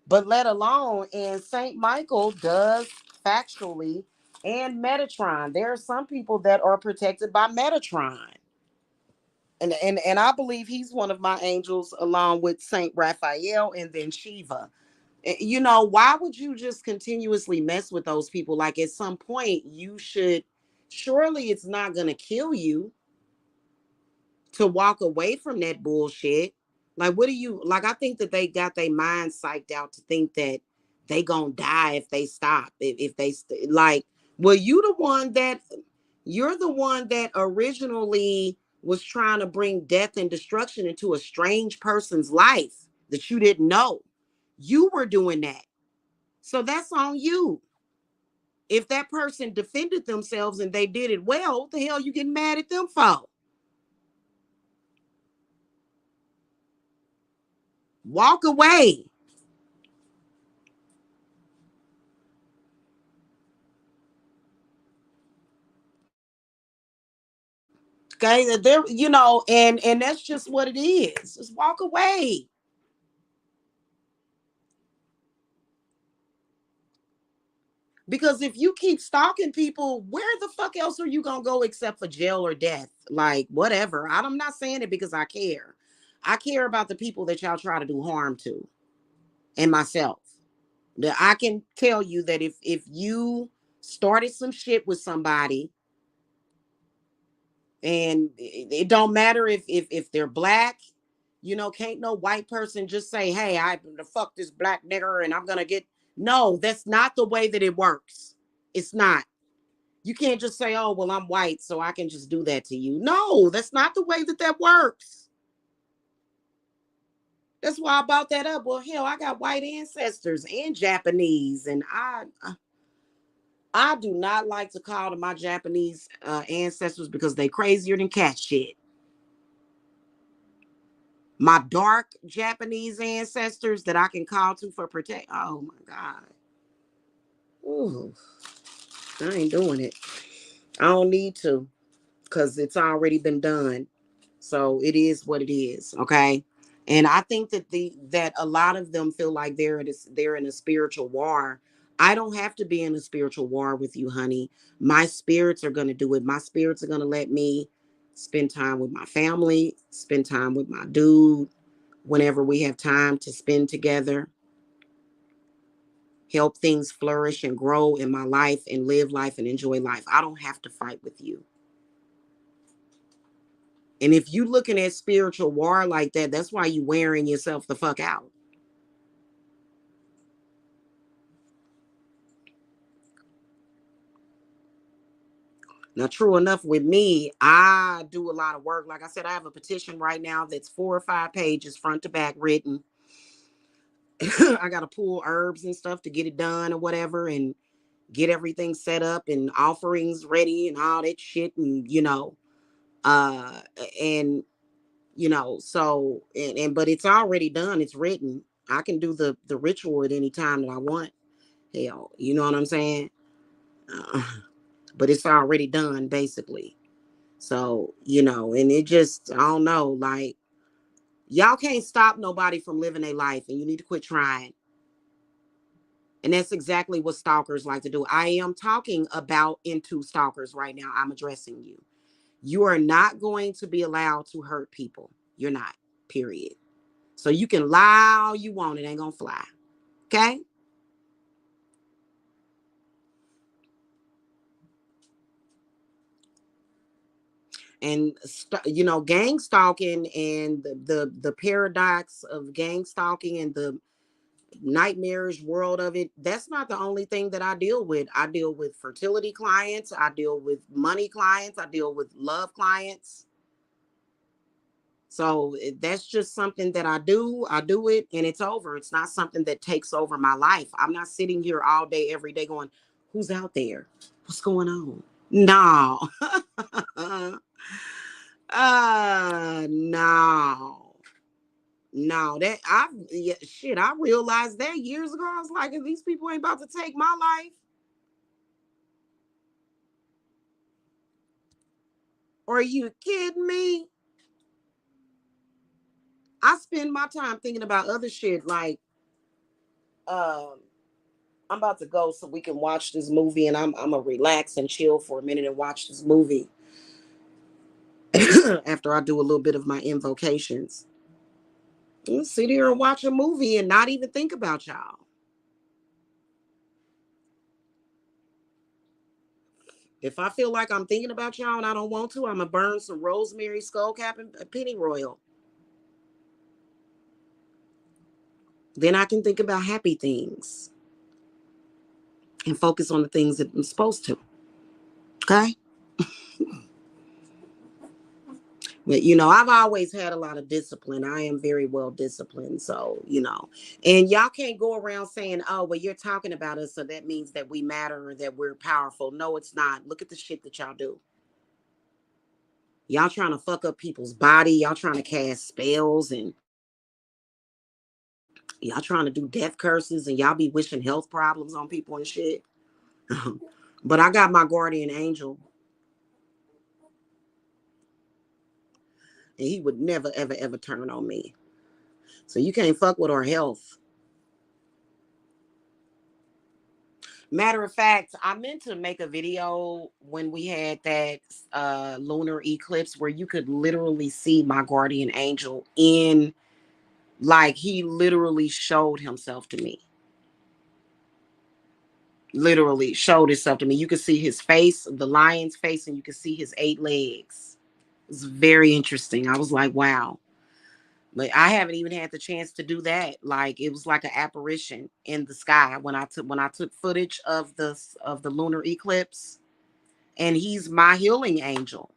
But let alone, and Saint Michael does factually, and Metatron. There are some people that are protected by Metatron. And I believe he's one of my angels along with Saint Raphael and then Shiva. Why would you just continuously mess with those people? Like, at some point you should, surely it's not going to kill you to walk away from that bullshit. Like, what do you like? I think that they got their mind psyched out to think that they gonna die if they stop. If they like, well, you're the one that originally was trying to bring death and destruction into a strange person's life that you didn't know. You were doing that. So that's on you. If that person defended themselves and they did it well, what the hell you getting mad at them for? Walk away. Okay, there, and that's just what it is. Just walk away. Because if you keep stalking people, where the fuck else are you gonna go except for jail or death? Like, whatever. I'm not saying it because I care. I care about the people that y'all try to do harm to, and myself. That I can tell you that if you started some shit with somebody, and it don't matter if they're black, can't no white person just say, hey, I fuck this black nigger and I'm gonna get. No, that's not the way that it works. It's not. You can't just say, oh, well, I'm white so I can just do that to you. No, that's not the way that that works. That's why I brought that up. Well, hell, I got white ancestors and Japanese, and I do not like to call to my Japanese ancestors because they crazier than cat shit. My dark Japanese ancestors that I can call to for protect. Oh my God. Ooh, I ain't doing it. I don't need to because it's already been done. So it is what it is. Okay. And I think that a lot of them feel like they're in a spiritual war. I don't have to be in a spiritual war with you, honey. My spirits are gonna do it. My spirits are gonna let me spend time with my family, spend time with my dude, whenever we have time to spend together. help things flourish and grow in my life and live life and enjoy life. I don't have to fight with you. And if you looking at spiritual war like that, that's why you wearing yourself the fuck out. Now, true enough, with me, I do a lot of work. Like I said, I have a petition right now that's 4 or 5 pages, front to back, written. I got to pull herbs and stuff to get it done or whatever, and get everything set up and offerings ready and all that shit. And, uh, and, so, but it's already done. It's written. I can do the ritual at any time that I want. Hell, you know what I'm saying? Uh, but it's already done, basically. So, and it just, I don't know, like, y'all can't stop nobody from living their life, and you need to quit trying. And that's exactly what stalkers like to do. I am talking about into stalkers right now. I'm addressing you. You are not going to be allowed to hurt people. You're not, period. So you can lie all you want, it ain't gonna fly. Okay? And gang stalking and the paradox of gang stalking and the nightmarish world of it, that's not the only thing that I deal with. I deal with fertility clients, I deal with money clients, I deal with love clients. So that's just something that I do it, and it's over. It's not something that takes over my life. I'm not sitting here all day every day going, who's out there, what's going on? No. No. No, that I yeah, shit, I realized that years ago. I was like, if these people ain't about to take my life, are you kidding me? I spend my time thinking about other shit like um I'm about to go so we can watch this movie, and I'm gonna relax and chill for a minute and watch this movie after I do a little bit of my invocations. I'll sit here and watch a movie and not even think about y'all. If I feel like I'm thinking about y'all and I don't want to, I'm gonna burn some rosemary, skullcap, and pennyroyal. Then I can think about happy things and focus on the things that I'm supposed to. Okay. But I've always had a lot of discipline. I am very well disciplined. So, and y'all can't go around saying, oh, well, you're talking about us, so that means that we matter or that we're powerful. No, it's not. Look at the shit that y'all do. Y'all trying to fuck up people's body. Y'all trying to cast spells, and y'all trying to do death curses, and y'all be wishing health problems on people and shit. But I got my guardian angel, and he would never, ever, ever turn on me. So you can't fuck with our health. Matter of fact, I meant to make a video when we had that lunar eclipse where you could literally see my guardian angel in, like, he literally showed himself to me. Literally showed himself to me. You could see his face, the lion's face, and you could see his 8 legs. It's very interesting. I was like, wow. But I haven't even had the chance to do that. Like, it was like an apparition in the sky when I took footage of the lunar eclipse, and he's my healing angel.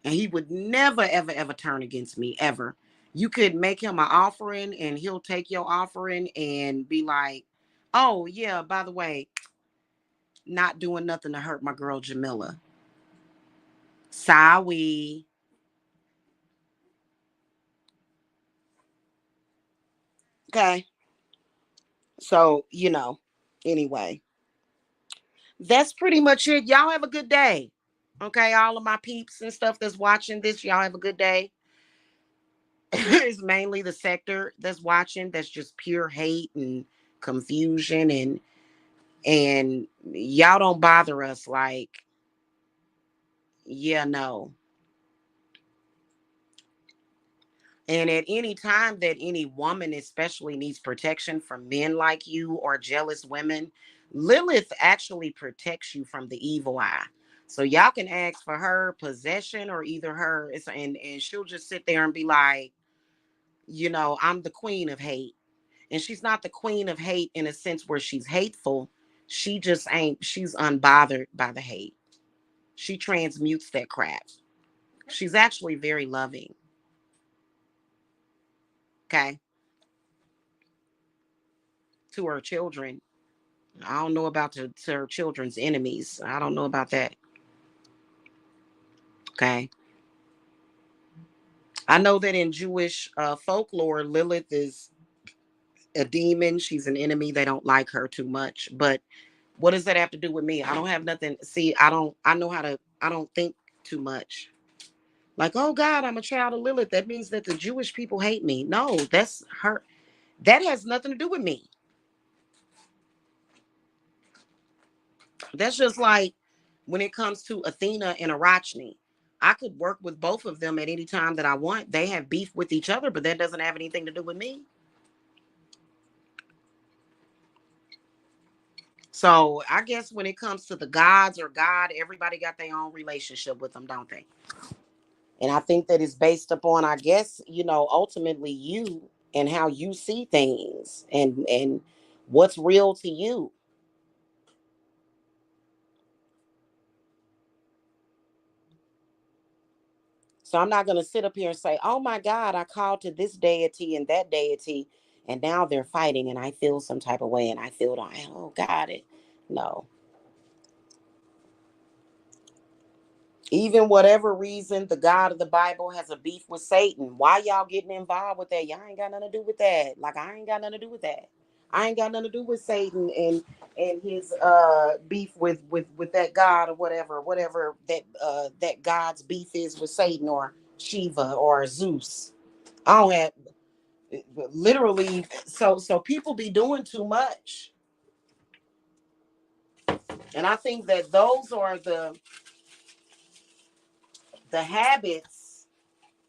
And he would never, ever, ever turn against me, ever. You could make him an offering, and he'll take your offering and be like, oh, yeah, by the way, not doing nothing to hurt my girl Jamila. Sorry. Okay. So, anyway, that's pretty much it. Y'all have a good day. Okay. All of my peeps and stuff that's watching this, y'all have a good day. It's mainly the sector that's watching, that's just pure hate and confusion, and y'all don't bother us. Like, yeah, no. And at any time that any woman especially needs protection from men like you or jealous women, Lilith actually protects you from the evil eye. So y'all can ask for her possession or either her, and she'll just sit there and be like, I'm the queen of hate. And she's not the queen of hate in a sense where she's hateful. She just ain't, she's unbothered by the hate. She transmutes that crap. She's actually very loving. Okay. To her children. I don't know about to her children's enemies. I don't know about that. Okay. I know that in Jewish folklore, Lilith is a demon. She's an enemy. They don't like her too much. But what does that have to do with me? I don't have nothing. See, I know how to, I don't think too much. Like, oh God, I'm a child of Lilith. That means that the Jewish people hate me. No, that's her. That has nothing to do with me. That's just like when it comes to Athena and Arachne. I could work with both of them at any time that I want. They have beef with each other, but that doesn't have anything to do with me. So I guess when it comes to the gods or God, everybody got their own relationship with them, don't they? And I think that it's based upon, I guess, ultimately you and how you see things and what's real to you. So I'm not going to sit up here and say, oh my God, I called to this deity and that deity, and now they're fighting, and I feel some type of way, and I feel, oh God, it. No. Even whatever reason, the God of the Bible has a beef with Satan. Why y'all getting involved with that? Y'all ain't got nothing to do with that. Like, I ain't got nothing to do with that. I ain't got nothing to do with Satan and his beef with that God or whatever that God's beef is with Satan or Shiva or Zeus. I don't have literally, so people be doing too much. And I think that those are the habits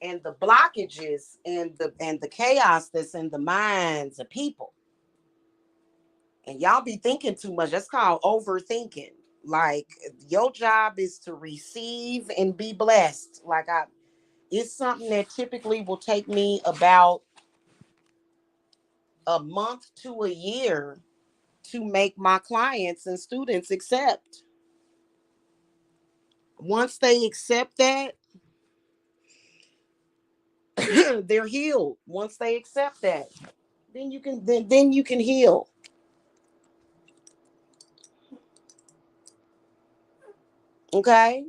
and the blockages and the chaos that's in the minds of people. And y'all be thinking too much. That's called overthinking. Like, your job is to receive and be blessed. It's something that typically will take me about a month to a year to make my clients and students accept. Once they accept that, they're healed. Once they accept that, then you can heal. Okay?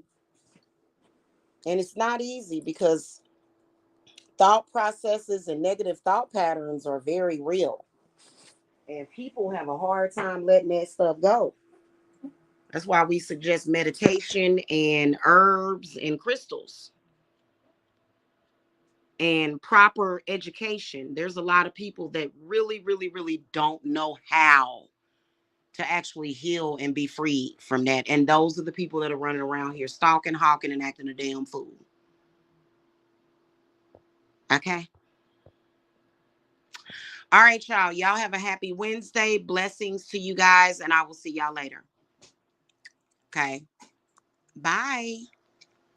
And it's not easy because thought processes and negative thought patterns are very real. And people have a hard time letting that stuff go. That's why we suggest meditation and herbs and crystals and proper education. There's a lot of people that really, really, really don't know how to actually heal and be free from that. And those are the people that are running around here stalking, hawking, and acting a damn fool. Okay. All right, y'all. Y'all have a happy Wednesday. Blessings to you guys, and I will see y'all later. Okay. Bye.